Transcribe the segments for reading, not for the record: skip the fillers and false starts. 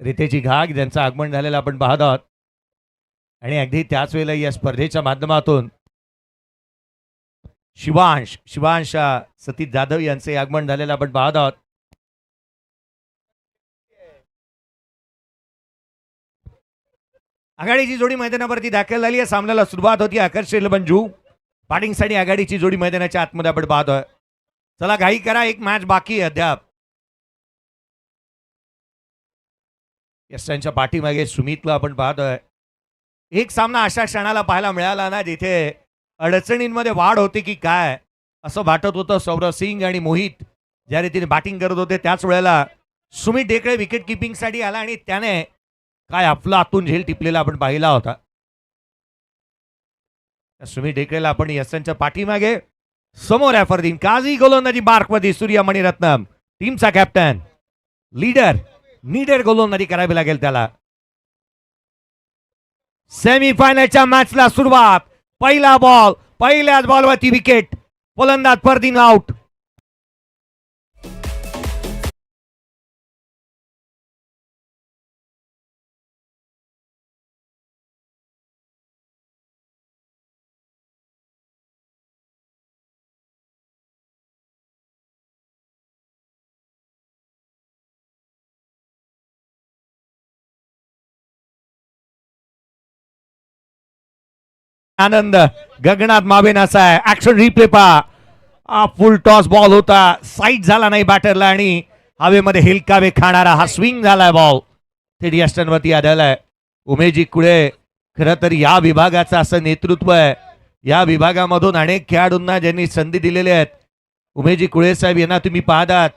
रितेची घाग ज्यांचं आगमन झालेलं आपण पाहत आहोत आणि अगदी त्याच वेळेला या स्पर्धेच्या माध्यमातून शिवांश सतीश जाधव यांचे आगमन झालेलं आपण पाहत आहोत. आघाडीची जोडी मैदानावरती दाखल झाली आहे. सामन्याला सुरुवात होती. आकर्ष मंजू बॅटिंगसाठी आघाडीची जोडी मैदानाच्या आतमध्ये आपण पाहतोय. चला घाई करा, एक मॅच बाकी आहे अद्याप. यशांच्या पाठीमागे सुमितला आपण पाहतोय. एक सामना अशा क्षणाला पाहायला मिळाला ना जिथे अडचणींमध्ये वाढ होते की काय असं वाटत होतं. सौरभ सिंग आणि मोहित ज्या रीतीने बॅटिंग करत होते त्याच वेळेला सुमित ढेकळे विकेट किपिंग साठी आला आणि त्याने काय आपला आतून झेल टिपलेला आपण पाहिला होता. सुमित ढेकळेला आपण यशांच्या पाठीमागे समोर आहे फरदीन काझी गोलंदाजी मार्कमध्ये सूर्य मणिरत्नम टीमचा कॅप्टन नीडर गोलंदाजी करावी लागेल त्याला. सेमीफायनलच्या मॅचला सुरुवात. पहिला बॉल, पहिल्याच बॉलवरती विकेट. फलंदाज फरदीन आउट. आनंद गगनात मावेन असा आहे. ऍक्शन रिप्ले पहा. फुल टॉस बॉल होता, साईड झाला नाही बॅटरला आणि हवेमध्ये हेलकावे खाणारा हा स्विंग झालाय बॉल. थेट यष्टनवरती आढळलाय. उमेशजी कुळे खरं तर या विभागाचं असं नेतृत्व आहे. या विभागामधून अनेक खेळाडूंना ज्यांनी संधी दिलेल्या आहेत. उमेशजी कुळे साहेब यांना तुम्ही पाहतात.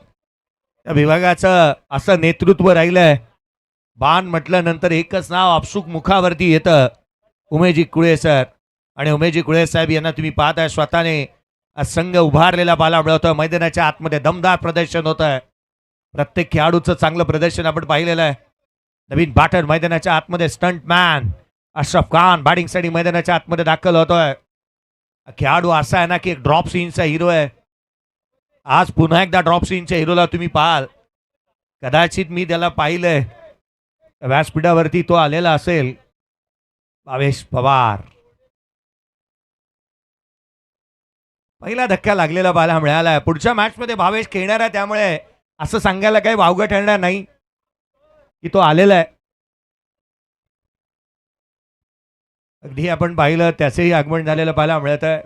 या विभागाचं असं नेतृत्व राहिलंय. बाण म्हटल्यानंतर एकच नाव आपसुक मुखावरती येतं, उमेशजी कुळे सर. आणि उमेशजी कुळे साहेब यांना तुम्ही पाहताय स्वतःने संघ उभारलेला पाहायला मिळवतोय. मैदानाच्या आतमध्ये दमदार प्रदर्शन होत आहे. प्रत्येक खेळाडूचं चांगलं प्रदर्शन आपण पाहिलेलं आहे. नवीन बॅटर मैदानाच्या आतमध्ये स्टंट मॅन अशरफ खान बॅटिंगसाठी मैदानाच्या आतमध्ये दाखल होतोय. खेळाडू असा आहे ना की एक ड्रॉप सीनचा हिरो आहे. आज पुन्हा एकदा ड्रॉप सीनच्या हिरोला तुम्ही पाहाल. कदाचित मी त्याला पाहिलंय व्यासपीठावरती तो आलेला असेल. भावेश पवार पहिला धक्का लागलेला पाहायला मिळाला. पुढच्या मॅच मध्ये भावेश खेळणार आहे त्यामुळे असं सांगायला काही वावगं ठरणार नाही की तो आलेला आहे. अगदी आपण पाहिलं त्याचेही आगमन झालेलं पाहायला मिळत आहे.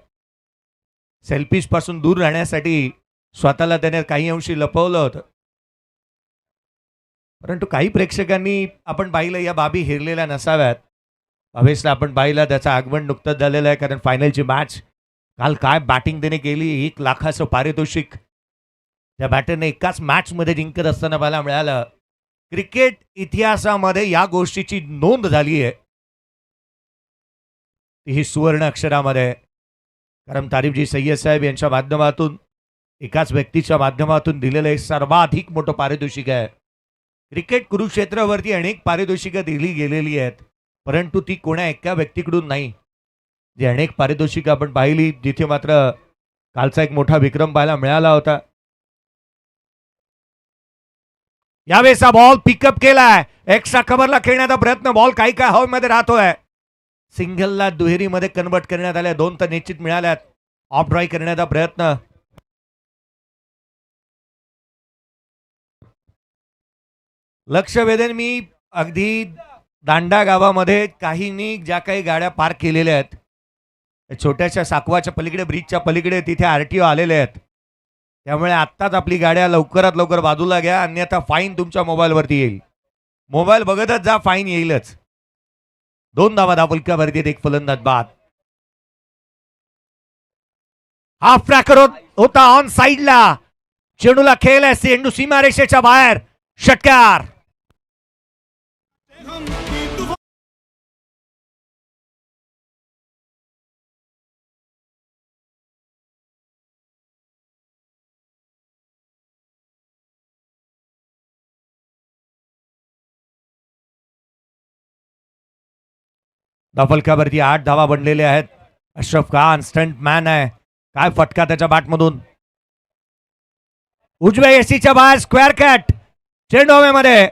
सेल्फिश पासून दूर राहण्यासाठी स्वतःला त्याने काही अंशी लपवलं होतं. परंतु काही प्रेक्षकांनी आपण पाहिलं या बाबी हेरलेल्या नसाव्यात. भावेशला आपण पाहिलं त्याचं आगमन नुकतंच झालेलं आहे. कारण फायनलची मॅच काल काय बॅटिंग त्याने केली. 1 लाखाचं पारितोषिक त्या बॅटरने एकाच मॅच मध्ये जिंकत असताना पाहायला मिळालं. क्रिकेट इतिहासामध्ये या गोष्टीची नोंद झाली आहे. ही सुवर्ण अक्षरामध्ये. कारण तारीफजी सय्यद साहेब यांच्या माध्यमातून एकाच व्यक्तीच्या माध्यमातून दिलेलं एक सर्वाधिक मोठं पारितोषिक आहे. क्रिकेट कुरुक्षेत्रावरती अनेक पारितोषिकं दिली गेलेली आहेत, परंतु ती कोणा एका व्यक्तीकडून नाही. जे अनेक पारितोषिकं आपण पाहिली जिथे मात्र कालचा एक मोठा विक्रम पाहायला मिळाला होता. यावेळेचा बॉल पिकअप केलाय. एक्स्ट्रा कव्हरला खेळण्याचा प्रयत्न. बॉल काही काय हवेमध्ये राहतोय. सिंगलला दुहेरीमध्ये कन्वर्ट करण्यात आल्या. 2 तर निश्चित मिळाल्यात. ऑफ ड्राय करण्याचा प्रयत्न. लक्ष वेधेन मी अगदी दांडा गावामध्ये काहींनी ज्या काही गाड्या पार्क केलेल्या आहेत छोट्याशा साकवाच्या पलीकडे ब्रिजच्या पलीकडे तिथे आरटीओ आलेले आहेत. त्यामुळे आत्ताच आपली गाड्या लवकरात लवकर बाजूला घ्या, अन्यथा फाईन तुमच्या मोबाईलवरती येईल. मोबाईल बघतच जा, फाईन येईलच. 2 धावा धापलक्यावरती एक फलंदाज बाद. हाफ ट्रॅकर होता ऑन साइडला. चेंडूला खेळलाय चेंडू सीमारेषेच्या बाहेर. षटकार. धापलक्यावरती 8 धावा बनलेल्या आहेत. अशरफ खान स्टंट मॅन आहे. काय फटका त्याच्या बॅटमधून. उजव्या यशीच्या बाहेर स्क्वेअर कट. चेंडू हवेमध्ये,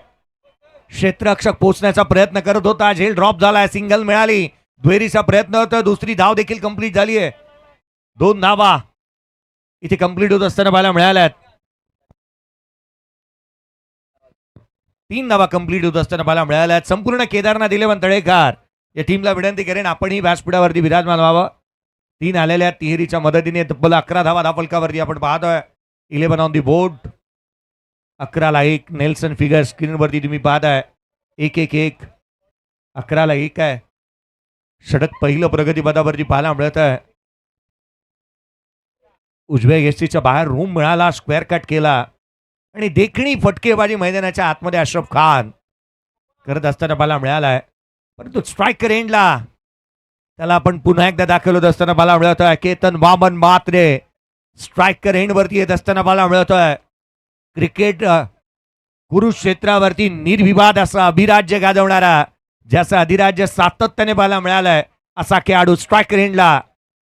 क्षेत्ररक्षक पोहोचण्याचा प्रयत्न करत होता, झेल ड्रॉप झालाय, सिंगल मिळाली, दुहेरीचा प्रयत्न होता, दुसरी धाव देखील कंप्लीट झाली आहे. 2 धावा इथे कंप्लीट होत असताना पाहायला मिळाल्यात. 3 धावा कंप्लीट होत असताना पाहायला मिळाल्यात. संपूर्ण केदारनाथ 11 तळेकर या टीमला विनंती करेन आपणही व्यासपीठावरती विराजमान व्हावं. 3 आलेल्या तिहेरीच्या मदतीने तब्बल 11 धावा धावफलकावरती आपण पाहतोय. 11 ऑन दी बोर्ड. 11ला 1 नेल्सन फिगर स्क्रीनवरती तुम्ही पाहताय. 1-1-1. 11ला 1 आहे. षटक पहिलं प्रगतीपथावरती पाहायला मिळत आहे. उजव्या यष्टीच्या बाहेर रूम मिळाला, स्क्वेअर कट केला आणि देखणी फटकेबाजी मैदानाच्या आतमध्ये अशरफ खान करत असताना पाहायला मिळालाय. परंतु स्ट्रायकर एंडला त्याला आपण पुन्हा एकदा दाखल होत असताना पाहायला मिळतोय. केतन वामन म्हात्रे स्ट्रायकर एंड वरती येत असताना पाहायला मिळतोय. क्रिकेट कुरुक्षेत्रावरती निर्विवाद असा अभिराज्य गाजवणारा, ज्याचा अधिराज्य सातत्याने पाहायला मिळालाय, असा खेळाडू स्ट्रायकर एंडला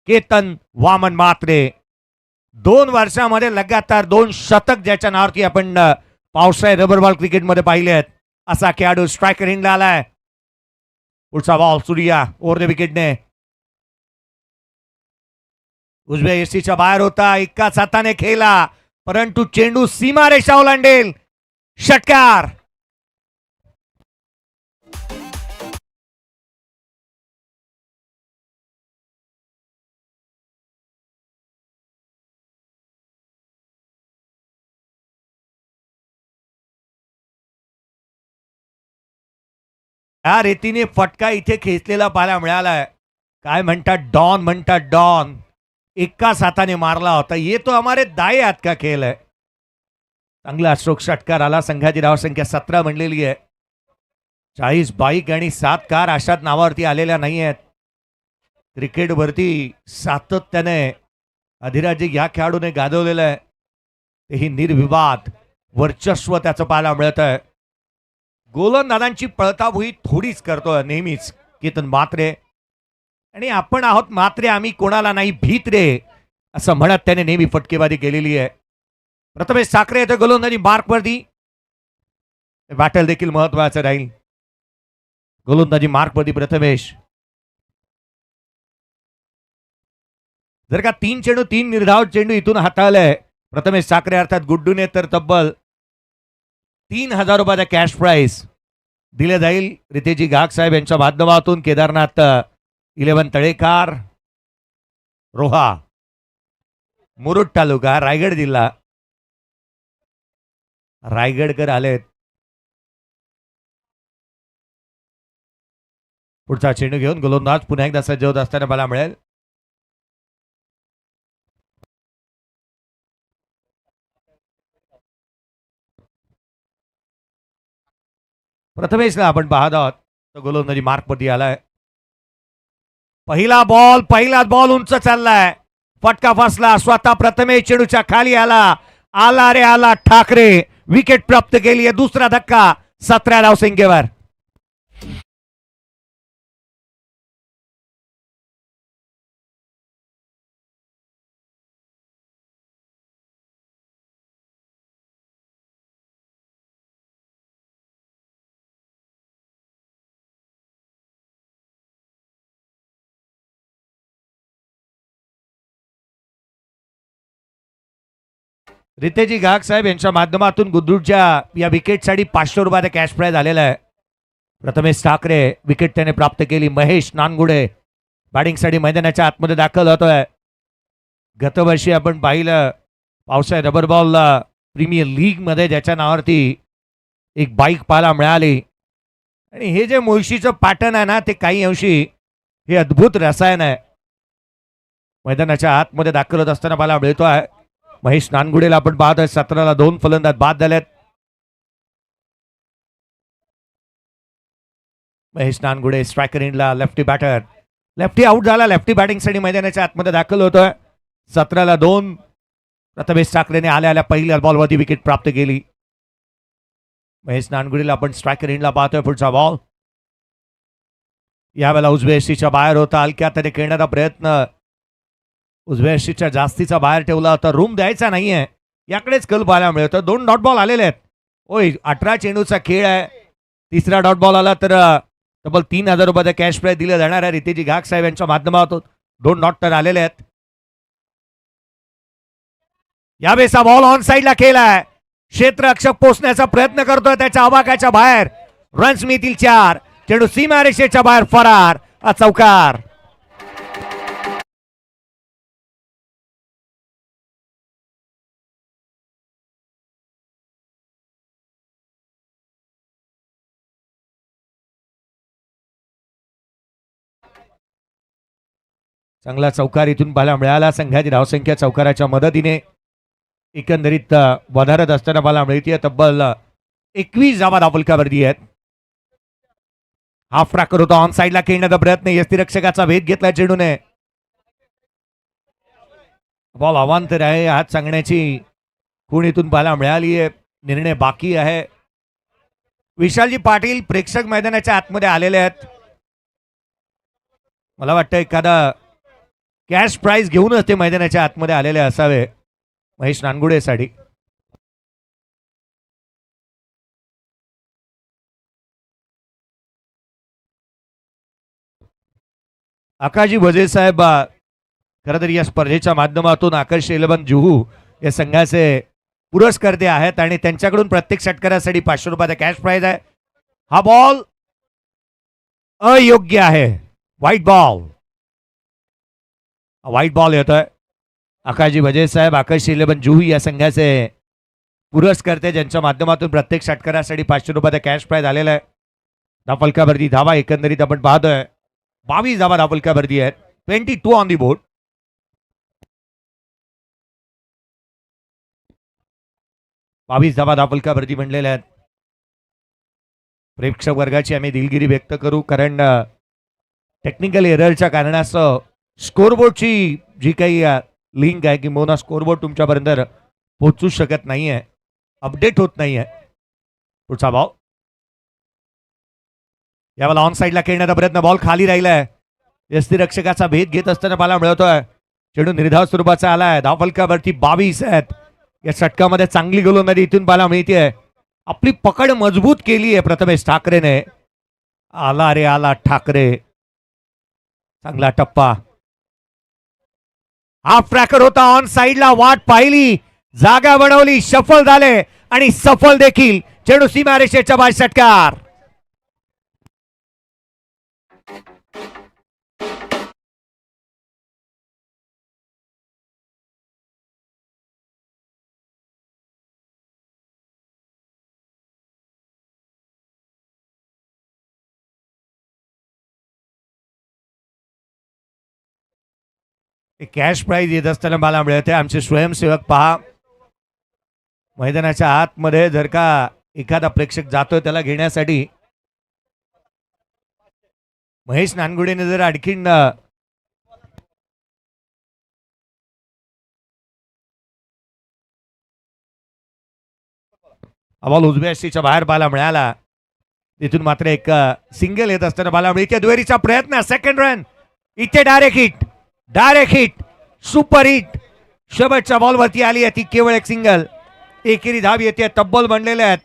केतन वामन म्हात्रे. 2 वर्षामध्ये लगातार 2 शतक ज्याच्या नावावरती आपण पावसाळी रबर बॉल क्रिकेटमध्ये पाहिले आहेत, असा खेळाडू स्ट्रायकर एंडला आलाय. पुढचा बॉल सूर्या ओव्हर द विकेटने उजव्या यष्टीच्या बाहेर होता, एकाच हाताने खेळला, परंतु चेंडू सीमारेषा ओलांडेल. षटकार. या रीतीने फटका इथे खेचलेला पाहायला मिळालाय. काय म्हणतात डॉन, म्हणतात डॉन. एकाच हाताने मारला होता. ये तो हमारे दाए हात का खेळ आहे. चांगला स्ट्रोक षटकार आला. संघाची धावसंख्या 17 म्हणलेली आहे. 40 बाईक आणि 7 कार अशात नावावरती आलेल्या नाही आहेत. क्रिकेटवरती सातत्याने अधिराज्य या खेळाडूने गाजवलेलं आहे. तेही निर्विवाद वर्चस्व त्याचं पाहायला मिळत आहे. गोलंदाजांची पळताभुई थोडीच करतोय नेहमीच केतन म्हात्रे. आणि आपण आहोत म्हात्रे, आम्ही कोणाला नाही भीत रे, असं म्हणत त्याने नेहमी फटकेबाजी केलेली आहे. प्रथमेश साखरे येतो गोलंदाजी मार्कवरती. बॅटल देखील महत्वाचं राहील. गोलंदाजी मार्कवरती प्रथमेश. जर का 3 चेंडू 3 निर्धाव चेंडू इथून हाताळलाय प्रथमेश साखरे अर्थात गुड्डूने, तर तब्बल 3000 रुपयाचा कॅश प्राइज दिले जाईल. रितेजी गाग साहेब यांच्या माध्यमातून. केदारनाथ 11 तळेकार, रोहा, मुरुड तालुका, रायगड जिल्हा. रायगडकर आलेत. पुढचा चेंडू घेऊन गोलंदाज पुन्हा एकदा सज्ज होत असताना मला मिळेल. प्रथमेशला आपण पाहत आहोत. गोलंदाजी मार्कवरती आलाय. पहिलाच बॉल उंच चाललाय. फटका फसला. स्वतः प्रथमेश चेंडूच्या खाली आला. आला रे आला ठाकरे. विकेट प्राप्त केली आहे. दुसरा धक्का 17 धावसंख्येवर. रितेजी गाग साहेब यांच्या माध्यमातून गुद्रुडच्या या विकेटसाठी 500 रुपयाचा कॅश प्राइज आलेला आहे. प्रथमेश ठाकरे विकेट त्याने प्राप्त केली. महेश नानगुडे बॅटिंगसाठी मैदानाच्या आतमध्ये दाखल होतोय. गतवर्षी आपण पाहिलं पावसाळ्यात रबर बॉल प्रीमियर लीग मध्ये ज्याच्या नावावरती एक बाईक पाहायला मिळाली. आणि हे जे मुळशीचं पॅटर्न आहे ना, ते काही अंशी हे अद्भुत रसायन आहे. मैदानाच्या आतमध्ये दाखल होत असताना पाहायला मिळतोय. महेश नानगुडेला आपण पाहतोय. 17ला 2 फलंदाज बाद झालेत. महेश नानगुडे स्ट्रायकर एंडला, लेफ्टी बॅटर. लेफ्टी आउट झाला. लेफ्टी बॅटिंगसाठी मैदानाच्या आतमध्ये दाखल होतोय. 17ला 2. प्रथमेश ठाकरेने आल्या पहिल्या बॉलवरती विकेट प्राप्त केली. महेश नानगुडेला आपण स्ट्रायकर एंडला पाहतोय. पुढचा बॉल यावेळेला उजव्या यष्टीच्या बाहेर होता. हलक्या त्याने खेळण्याचा प्रयत्न उजव्या यष्टीच्या जास्तीचा बाहेर ठेवला होता. रूम द्यायचा नाहीये याकडेच कल पाहायला मिळतं. 2 डॉट बॉल आलेले आहेत. होय 18 चेंडूचा खेळ आहे. तिसरा डॉट बॉल आला तर तब्बल 3,000 रुपयाचा कॅश प्राइज दिलं जाणार आहे. रितेजी घाग साहेब यांच्या माध्यमातून 2 डॉट तर आलेले आहेत. यावेळेस बॉल ऑन साईडला केलाय. क्षेत्ररक्षक पोचण्याचा प्रयत्न करतोय त्याच्या आवाक्याच्या बाहेर. रन्स मिळतील 4. चेंडू सीमारेषेच्या बाहेर फरार. चौकार. चांगला चौकार इथून पाहायला मिळाला. संघाची धावसंख्या चौकाराच्या मदतीने एकंदरीत वधारत असताना पाहायला मिळते. तब्बल 21 धावा धावफलकावरती आहेत. हाफ ट्रॅकर होता. ऑन साईडला खेळण्याचा प्रयत्न. यष्टीरक्षकाचा भेद घेतला चेंडूने. बॉल अवांतर आहे. हात सांगण्याची खूण इथून पाहायला मिळाली आहे. निर्णय बाकी आहे. विशालजी पाटील प्रेक्षक मैदानाच्या आतमध्ये आलेले आहेत. मला वाटतं एखादा कॅश प्राइज घेऊनच ते मैदानाच्या आतमध्ये आलेले असावे महेश नानगुडेसाठी. आकाशजी भजे साहेब खरं तर या स्पर्धेच्या माध्यमातून आकर्ष 11 जुहू या संघाचे पुरस्कर्ते आहेत आणि त्यांच्याकडून प्रत्येक षटकारासाठी 500 रुपयाचा कॅश प्राइज आहे. हा बॉल अयोग्य आहे. White ball. व्हाईट बॉल येतोय. आकाशजी भजे साहेब आकर्ष 11 जुहू या संघाचे पुरस्कर्ते ज्यांच्या माध्यमातून प्रत्येक षटकारासाठी 500 रुपयाचा कॅश प्राइज आलेला आहे. धावफलकावरती धावा एकंदरीत आपण पाहतोय 22 धावा धावफलकावरती आहेत. 22 ऑन दी बोर्ड. धावा धावफलकावरती म्हणलेल्या आहेत. प्रेक्षक वर्गाची आम्ही दिलगिरी व्यक्त करू कारण टेक्निकल एररच्या कारणास्तव स्कोरबोर्डची जी काही लिंक आहे किंवा स्कोरबोर्ड तुमच्यापर्यंत पोहोचू शकत नाहीये. अपडेट होत नाहीये. पुढचा बॉल. यावेळेला ऑन साईडला खेळण्याचा प्रयत्न. बॉल खाली राहिलाय. यष्टीरक्षकाचा भेद घेत असताना पाहायला मिळतोय. चेंडू निर्धाव स्वरूपाचा आलाय. धावफलकावरती 22 आहेत. या षटकामध्ये चांगली गोलंदाजी इथून पाहायला मिळते. आपली पकड मजबूत केली आहे प्रथमेश ठाकरेने. आला रे आला ठाकरे. चांगला टप्पा. हाफ ट्रॅकर होता. ऑन साईडला वाट पाहिली. जागा बनवली. सफल झाले आणि सफल देखील. चेंडू सीमारेषेच्या बाहेर षटकार. कॅश प्राइज येत असताना मला मिळते. आमचे स्वयंसेवक पहा मैदानाच्या आतमध्ये जर का एखादा प्रेक्षक जातोय त्याला घेण्यासाठी महेश नानगुडेने जर आणखीन बॉल उजव्या यष्टीच्या बाहेर पाहायला मिळाला. तिथून मात्र एक सिंगल येत असताना पाहायला मिळते. दुहेरीचा प्रयत्न. Second run. इथे direct hit. Direct hit. Super hit. शेवटच्या बॉलवरती आली आहे ती केवळ एक सिंगल. एकेरी धाव येते. तब्बल बनलेले आहेत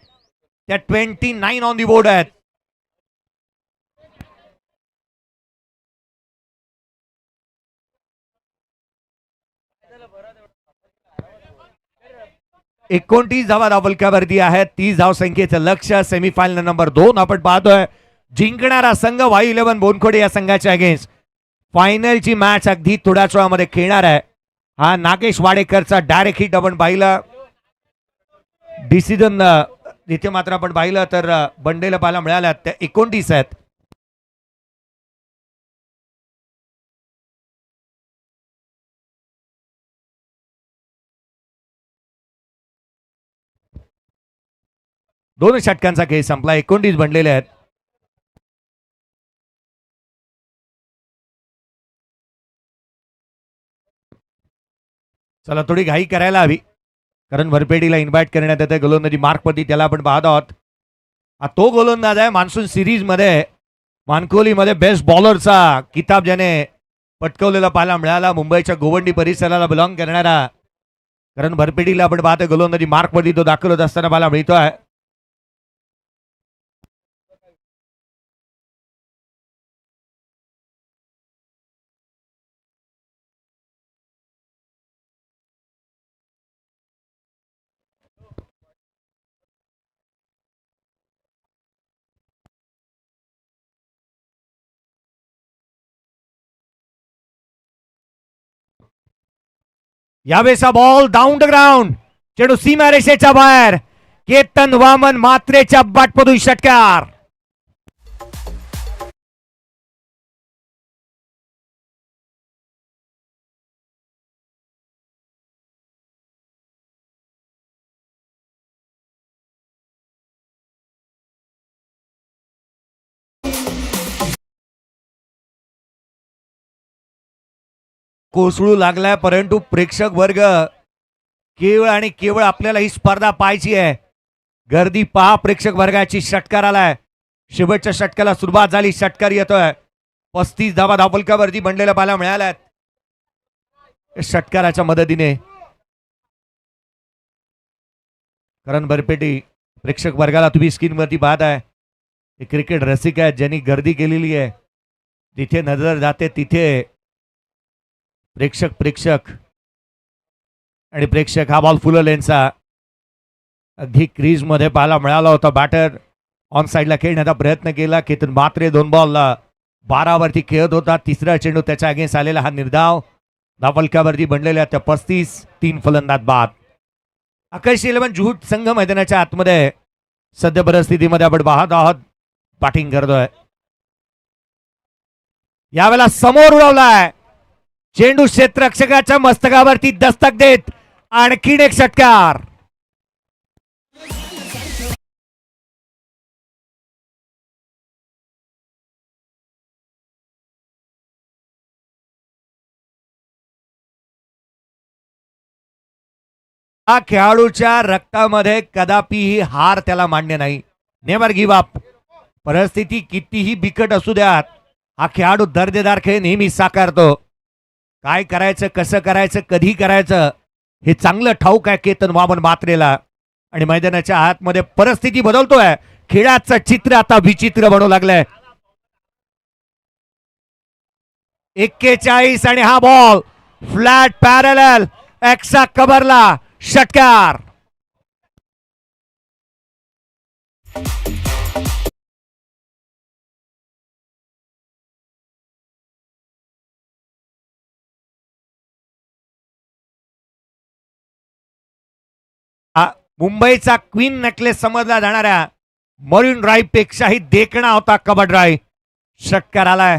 त्या 29 ऑन दी बोर्ड आहेत. एकोणतीस धावा धावफलकावरती आहेत. 30 धाव संख्येचं लक्ष्य. सेमीफायनल नंबर 2 आपण पाहतोय. जिंकणारा संघ वायू 11 बोनखोडे या संघाच्या अगेन्स्ट फायनलची मॅच अगदी थोड्याच वेळामध्ये खेळणार आहे. हा नागेश वाडेकरचा डायरेक्ट हिट आपण पाहिलं. डिसिजन जिथे मात्र आपण पाहिलं तर बंडेला पाहायला मिळाल्या. त्या 29 आहेत. दोन षटकांचा खेळ संपला. 29 बनलेले आहेत. चला थोडी घाई करायला हवी कारण भरपेटीला इन्व्हाइट करण्यात येते. गोलंदाजी मार्कपती त्याला आपण पाहत आहोत. तो गोलंदाज आहे मान्सून सिरीज मध्ये मानकोलीमध्ये बेस्ट बॉलरचा किताब ज्याने पटकवलेला पाहायला मिळाला. मुंबईच्या गोवंडी परिसराला बिलॉंग करणारा कारण भरपेटीला आपण पाहतो गोलंदाजी मार्कपती तो दाखल होत असताना पाहायला मिळतोय. यावेळेचा बॉल डाऊन द ग्राउंड, चेंडू सीमारेषेच्या बाहेर. केतन वामन मात्रेच्या बाटमधून षटकार. कोसळू लागलाय, परंतु प्रेक्षक वर्ग केवळ आणि केवळ आपल्याला ही स्पर्धा पाहायची आहे. गर्दी पहा प्रेक्षक वर्गाची. षटकार आलाय, शेवटच्या षटकाला सुरुवात झाली. षटकार येतोय. 35 धावा धावफलकावरती बनलेल्या पाहायला मिळाल्यात. षटकाराच्या मदतीने करण बरपेटी प्रेक्षक वर्गाला तुम्ही स्क्रीनवरती पाहत आहे. हे क्रिकेट रसिक आहेत ज्यांनी गर्दी केलेली आहे. तिथे नजर जाते तिथे प्रेक्षक आणि प्रेक्षक. हा बॉल फुल लेनचा अगदी क्रीज मध्ये पाहायला मिळाला होता. बॅटर ऑन साइडला खेळण्याचा प्रयत्न केला. केतन मात्रे 2 बॉलला 12 वरती खेळत होता. तिसरा चेंडू त्याच्या अगेन्स्ट आलेला. हा निर्धाव धावफलकावरती बनलेल्या त्या 35. 3 फलंदाज बाद. आकाश 11 जुहूट संघ मैदानाच्या आतमध्ये सध्या परिस्थितीमध्ये आपण पाहत आहोत. बॅटिंग करतोय. यावेळेला समोर उडवलाय चेंडू, क्षेत्ररक्षकाच्या मस्तकावरती दस्तक देत आणखीन एक षटकार. हा खेळाडूच्या रक्तामध्ये कदापिही हार त्याला मान्य नाही. Never give up. परिस्थिती कितीही बिकट असू द्यात, हा खेळाडू दर्जेदार खेळ नेहमी साकारतो. काय करायचं, कसं करायचं, कधी करायचं हे चांगलं ठाऊक आहे केतन वामन मात्रेला. आणि मैदानाच्या आतमध्ये परिस्थिती बदलतोय. खेळाचं चित्र आता विचित्र बनवू लागलंय. 41 आणि हा बॉल फ्लॅट पॅरलल एक्सा कव्हरला. षटकार. मुंबईचा क्वीन नेकलेस समजला जाणाऱ्या मरीन ड्राईव्ह पेक्षाही देखणा होता कबड्डी ड्राईव्ह. षटकार आलाय.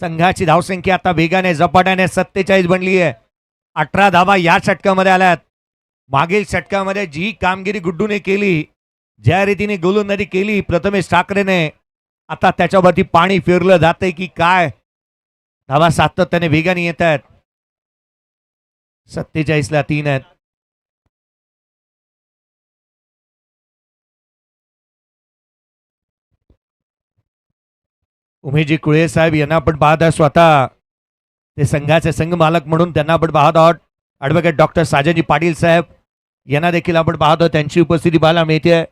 संघाची धावसंख्या आता वेगाने झपाट्याने 47 बनली आहे. 18 धावा या षटकामध्ये आल्यात. मागील षटकामध्ये जी कामगिरी गुड्डूने केली, ज्या रीतीने गोलंदाजी केली प्रथमेश ठाकरेने, आता त्याच्यावरती पाणी फिरलं जाते की काय. धावा सातत्याने वेगाने येत आहेत. 47ला 3 आहेत. उमेशजी कुळे साहेब यांना आपण पाहत आहे. स्वतः ते संघाचे संघ मालक म्हणून त्यांना आपण पाहत आहोत. ॲडव्होकेट डॉक्टर साजनजी पाटील साहेब यांना देखील आपण पाहतो. त्यांची उपस्थिती पाहायला मिळते.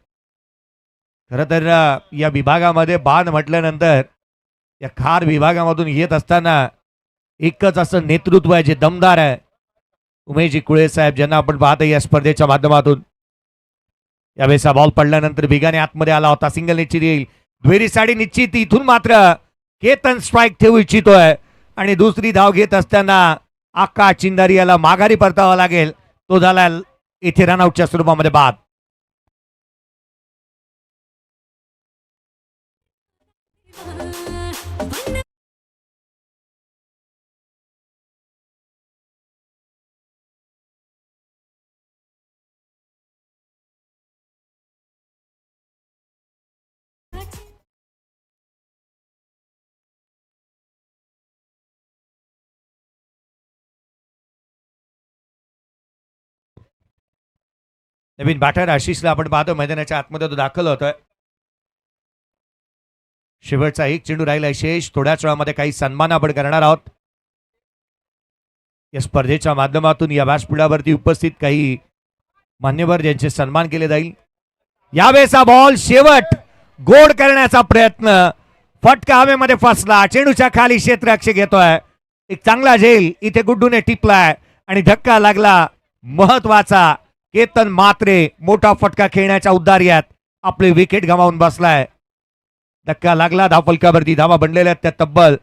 खरं तर या विभागामध्ये बाण म्हटल्यानंतर या खार विभागामधून येत असताना एकच असं नेतृत्व आहे जे दमदार आहे. उमेशजी कुळे साहेब ज्यांना आपण पाहतो या स्पर्धेच्या माध्यमातून. यावेळेचा बॉल पडल्यानंतर वेगाने आतमध्ये आला होता. सिंगल निश्चित येईल. दुहेरी साडी निश्चित. इथून मात्र केतन स्ट्राईक ठेवू इच्छितोय आणि दुसरी धाव घेत असताना आकाश चिंदारी याला माघारी परतावा लागेल. तो झाला इथे रनआउटच्या स्वरूपामध्ये बाद. नवीन बॅटर आशिषला आपण पाहतो मैदानाच्या आतमध्ये तो दाखल होतोय. शेवटचा एक चेंडू राहिला शेष. थोड्याच वेळामध्ये काही सन्मान आपण करणार आहोत. या स्पर्धेच्या माध्यमातून या व्यासपीठावरती उपस्थित काही मान्यवर ज्यांचे सन्मान केले जाईल. यावेळेचा बॉल शेवट गोड करण्याचा प्रयत्न. फटका हवेमध्ये फसला. चेंडूच्या खाली क्षेत्ररक्षक घेतोय. एक चांगला झेल इथे गुड्डूने टिपलाय आणि धक्का लागला महत्वाचा. केतन मात्रे मोठा फटका खेळण्याच्या उद्दार्यात आपले विकेट गमावून बसलाय. धक्का लागला. धावफलकावरती धावा बनलेल्या त्या तब्बल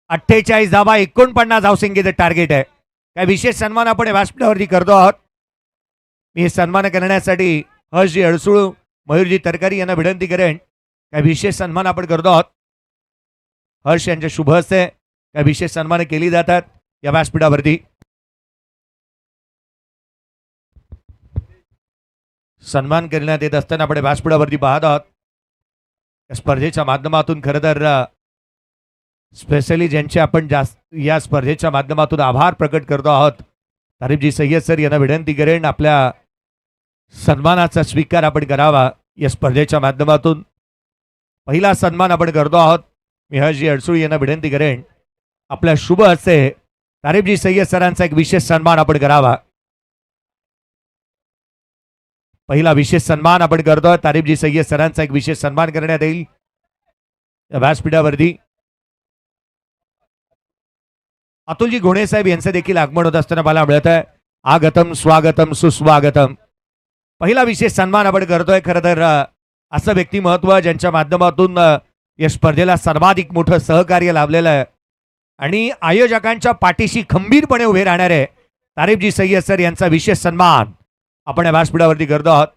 48 धावा. 49 धावसंख्येचं टार्गेट आहे. काय विशेष सन्मान आपण या व्यासपीठावरती करतो आहोत. मी हे सन्मान करण्यासाठी हर्षजी अडसूळ, मयूरजी तरकारी यांना विनंती करेन. काय विशेष सन्मान आपण करतो आहोत. हर्ष यांच्या शुभ हस्ते काय विशेष सन्मान केली जातात या व्यासपीठावरती. सन्मान करण्यात येत असताना आपण व्यासपीठावरती पाहत आहोत. या स्पर्धेच्या माध्यमातून खरं तर स्पेशली ज्यांचे आपण जास्त या स्पर्धेच्या माध्यमातून आभार प्रकट करतो आहोत. तारीफजी सय्यद सर यांना विनंती करेन आपल्या सन्मानाचा स्वीकार आपण करावा या स्पर्धेच्या माध्यमातून. पहिला सन्मान आपण करतो आहोत. मी हर्षजी अडसूळ यांना विनंती करेन आपल्या शुभ हस्ते तारीफजी सय्यद सरांचा एक विशेष सन्मान आपण करावा. पहिला विशेष सन्मान आपण करतोय. तारीफजी सय्यद सरांचा एक विशेष सन्मान करण्यात येईल या व्यासपीठावरती. अतुलजी घोणे साहेब यांचं देखील आगमन होत असताना मला मिळत आहे. आगतम स्वागतम सुस्वागतम. पहिला विशेष सन्मान आपण करतोय. खरं तर असं व्यक्तिमत्व ज्यांच्या माध्यमातून या स्पर्धेला सर्वाधिक मोठं सहकार्य लाभलेलं आहे आणि आयोजकांच्या पाठीशी खंबीरपणे उभे राहणारे तारीफजी सय्यद सर यांचा विशेष सन्मान आपण या व्यासपीठावरती करतो आहोत.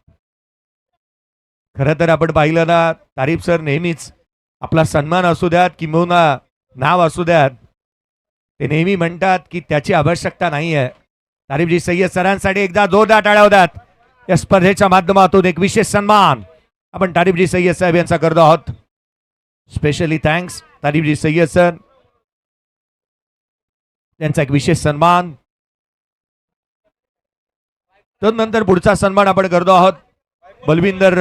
खरं तर आपण पाहिलं ना, तारीफ सर नेहमीच आपला सन्मान असू द्यात किंवा नाव असू द्यात, ते नेहमी म्हणतात की त्याची आवश्यकता नाही आहे. तारीफजी सय्यद सरांसाठी एकदा जोरदार टाळ्या होतात. या स्पर्धेच्या माध्यमातून एक विशेष सन्मान आपण तारीफजी सय्यद साहेब यांचा करतो आहोत. स्पेशली थँक्स तारीफजी सय्यद सर, त्यांचा एक विशेष सन्मान. तदनंतर पुढचा सन्मान आपण करतो आहोत. बलविंदर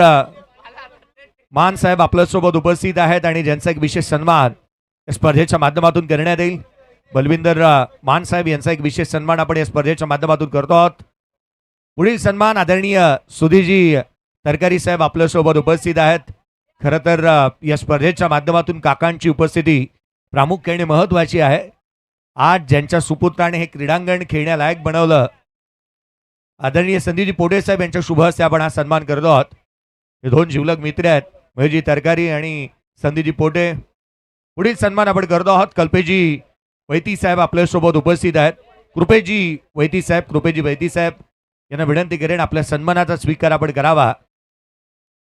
मान साहेब आपल्या सोबत उपस्थित आहेत आणि ज्यांचा एक विशेष सन्मान या स्पर्धेच्या माध्यमातून करण्यात येईल. बलविंदर मान साहेब यांचा एक विशेष सन्मान आपण या स्पर्धेच्या माध्यमातून करतो आहोत. पुढील सन्मान आदरणीय सुधीरजी तरकारी साहेब आपल्या सोबत उपस्थित आहेत. खरं तर या स्पर्धेच्या माध्यमातून काकांची उपस्थिती प्रामुख्याने महत्वाची आहे. आज ज्यांच्या सुपुत्राने हे क्रीडांगण खेळण्यालायक बनवलं, आदरणीय संदीपजी पोटे साहेब यांच्या शुभ हस्ते आपण हा सन्मान करतो आहोत. हे दोन जिवलग मित्र आहेत, मयूरजी तरकारी आणि संदीपजी पोटे. पुढील सन्मान आपण करतो आहोत. कल्पेजी वैती साहेब आपल्यासोबत उपस्थित आहेत. कृपेजी वैती साहेब, कृपेजी वैती साहेब यांना विनंती करेन आपल्या सन्मानाचा स्वीकार आपण करावा.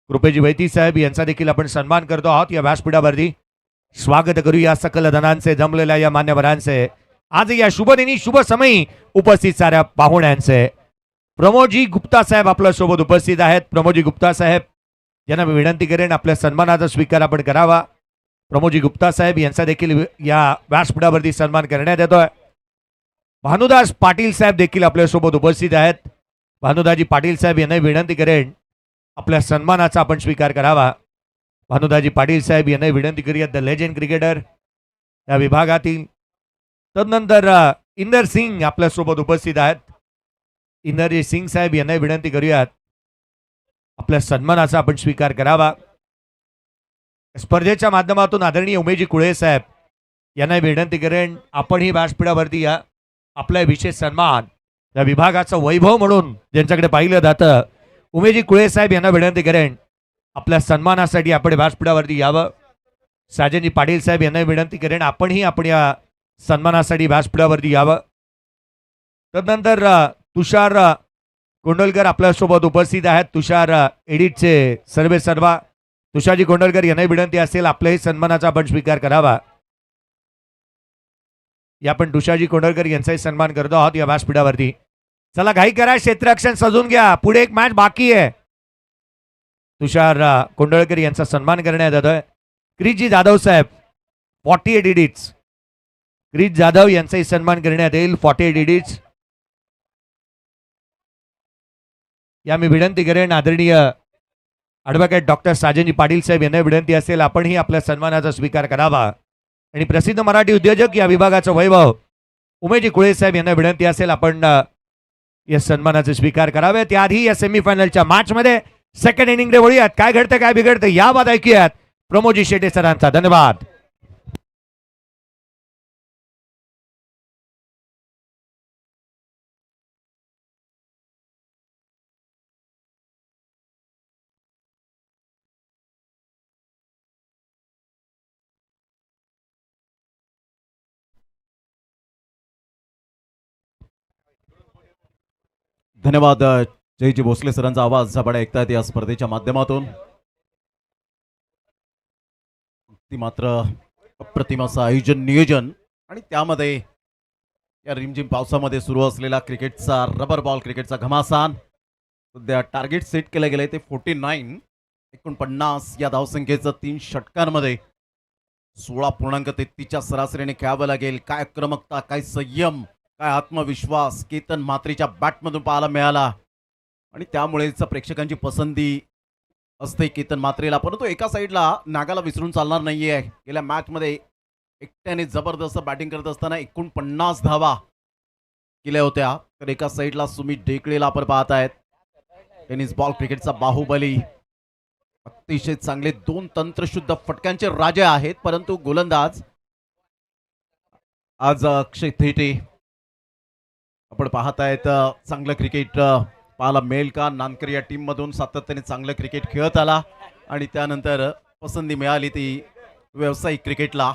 कृपेजी वैती साहेब यांचा देखील आपण सन्मान करतो आहोत या व्यासपीठावरती. स्वागत करूया सकल धनांचे जमलेल्या या मान्यवरांचे, आज या शुभदिनी शुभ समयी उपस्थित साऱ्या पाहुण्यांचे. प्रमोदजी गुप्ता साहेब आपल्या सोबत उपस्थित आहेत. प्रमोदजी गुप्ता साहेब यांना मी विनंती करेन आपल्या सन्मानाचा स्वीकार आपण करावा. प्रमोदजी गुप्ता साहेब यांचा देखील या व्यासपीठावरती सन्मान करण्यात येतोय. भानुदास पाटील साहेब देखील आपल्यासोबत उपस्थित आहेत. भानुदाजी पाटील साहेब यांना विनंती करेन आपल्या सन्मानाचा आपण स्वीकार करावा. भानुदाजी पाटील साहेब यांना विनंती करूयात, द लेजंड क्रिकेटर या विभागातील. तदनंतर इंदर सिंग आपल्यासोबत उपस्थित आहेत. इंदरजी सिंग साहेब यांना विनंती करूयात आपल्या सन्मानाचा आपण स्वीकार करावा. स्पर्धेच्या माध्यमातून आदरणीय उमेशजी कुळे साहेब यांना विनंती करेन आपण ही व्यासपीठावरती या आपला विशेष सन्मान या विभागाचं वैभव म्हणून ज्यांच्याकडे पाहिलं जातं, उमेशजी कुळे साहेब यांना विनंती करेन आपल्या सन्मानासाठी आपण व्यासपीठावरती यावं. साजनजी पाटील साहेब यांना विनंती करेन आपणही आपण या सन्मानासाठी व्यासपीठावरती यावं. तदनंतर तुषार कोंडलकर आपल्यासोबत उपस्थित आहेत. तुषार एडिटचे सर्वे सर्वा. तुषारजी कोंडलकर यांना विनंती असेल आपल्याही सन्मानाचा आपण स्वीकार करावा. या आपण तुषारजी कोंडलकर यांचाही सन्मान करतो आहोत या व्यासपीठावरती. चला घाई करा, क्षेत्ररक्षण सजून घ्या, पुढे एक मॅच बाकी आहे. तुषार कोंडलकर यांचा सन्मान करण्यात येतोय. क्रिसजी जाधव साहेब 48 एडिट्स, क्रिस जाधव यांचाही सन्मान करण्यात येईल 48 एडिट्स. या मी विनंती करेन आदरणीय ॲडव्होकेट डॉक्टर साजनजी पाटील साहेब यांना विनंती असेल आपणही आपल्या सन्मानाचा स्वीकार करावा. आणि प्रसिद्ध मराठी उद्योजक या विभागाचा वैभव उमेशजी कुळे साहेब यांना विनंती असेल आपण या सन्मानाचा स्वीकार करावे. त्याआधी या सेमीफायनलच्या मॅचमध्ये सेकंड इनिंगकडे वळूयात. काय घडतं काय बिघडतं या बात ऐकूयात प्रमोदजी शेटे सरांचा. धन्यवाद. धन्यवाद जयजी भोसले सरांचा आवाज आपण ऐकतायत या स्पर्धेच्या माध्यमातून. ती मात्र अप्रतिम असं आयोजन नियोजन आणि त्यामध्ये या रिमझिम पावसामध्ये सुरू असलेला क्रिकेटचा रबर बॉल क्रिकेटचा घमासान. सध्या टार्गेट सेट केलं गेलंय ते 49 या धावसंख्येचं 3 षटकांमध्ये 16.33च्या सरासरीने खेळावं लागेल. काय आक्रमकता, काय संयम, काय आत्मविश्वास केतन म्हात्रेच्या बॅटमधून पाहायला मिळाला आणि त्यामुळेच प्रेक्षकांची पसंती असते केतन म्हात्रेला. परंतु एका साईडला नागाला विसरून चालणार नाहीये. गेल्या मॅचमध्ये एकट्याने जबरदस्त बॅटिंग करत असताना 49 धावा केल्या होत्या. तर एका साईडला सुमित ढेकळेला आपण पाहतायत, टेनिस बॉल क्रिकेटचा बाहुबली. अतिशय चांगले 2 तंत्रशुद्ध फटक्यांचे राजे आहेत. परंतु गोलंदाज आज अक्षय थेटे आपण पाहतायत. चांगलं क्रिकेट पाहायला मिळेल का? नानकर या टीम मधून सातत्याने चांगलं क्रिकेट खेळत आला आणि त्यानंतर पसंती मिळाली ती व्यावसायिक क्रिकेटला.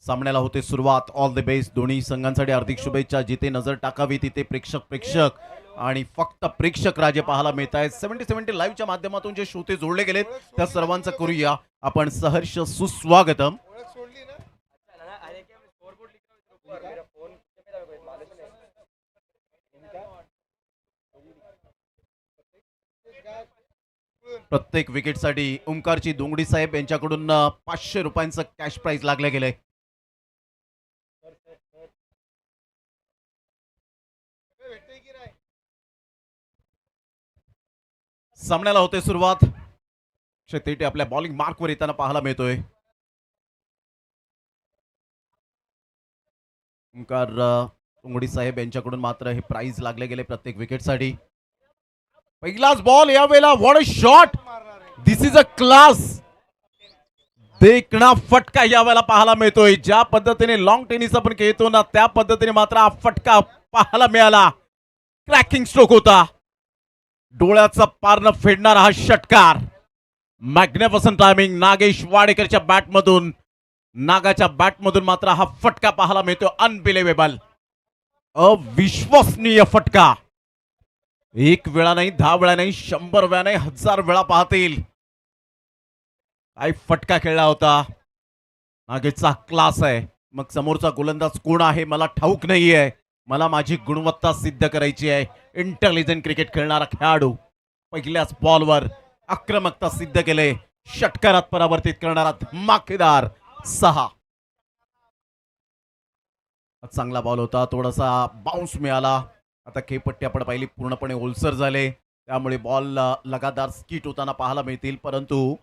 सामन्याला होते सुरुवात. ऑल द बेस्ट दोन्ही संघांसाठी हार्दिक शुभेच्छा. जिथे नजर टाकावी तिथे प्रेक्षक आणि फक्त प्रेक्षक राजे पाहायला मिळत आहेत. 70-70 लाईव्हच्या माध्यमातून जे श्रोते जोडले गेलेत त्या सर्वांचं करूया आपण सहर्ष सुस्वागतम. प्रत्येक विकेटसाठी ओंकारची दोंगडी साहेब यांच्याकडून 500 रुपयांचं कॅश प्राइज लागले गेले. सामन्याला होते सुरुवात. क्षतेटे आपल्या बॉलिंग मार्कवर येताना पाहायला मिळतोय. ओंकार दोंगडी साहेब यांच्याकडून मात्र हे प्राइज लागले गेले प्रत्येक विकेटसाठी. पहिलाच बॉल यावेळेला. What a shot. This is a class. देखणा फटका यावेळेला पाहायला मिळतोय. ज्या पद्धतीने लॉंग टेनिस आपण खेळतो ना त्या पद्धतीने मात्र हा फटका पाहायला मिळाला. क्रॅकिंग स्ट्रोक होता. डोळ्याचा पारणं फेडणारा हा षटकार. मॅग्निफिसंट टायमिंग नागेश वाडेकरच्या बॅटमधून. नागाच्या बॅटमधून मात्र हा फटका पाहायला मिळतो. अनबिलिव्हेबल, अविश्वसनीय फटका. एक वेळा नाही, 10 वेळा नाही, 100 वेळा नाही, 1000 वेळा पाहतील. काय फटका खेळला होता. नागेशचा क्लास आहे. मग समोरचा गोलंदाज कोण आहे मला ठाऊक नाहीये. मला माझी गुणवत्ता सिद्ध करायची आहे. इंटेलिजंट क्रिकेट खेळणारा खेळाडू पहिल्याच बॉलवर आक्रमकता सिद्ध केले. षटकारात परावर्तित करणारा धमाकेदार 6. चांगला बॉल होता. थोडासा बाउन्स मिळाला. आता खेळपट्टी आपण पाहिली पूर्णपणे ओलसर झाले. त्यामुळे बॉल लगातार स्किट होताना पाहायला मिळतील. परंतु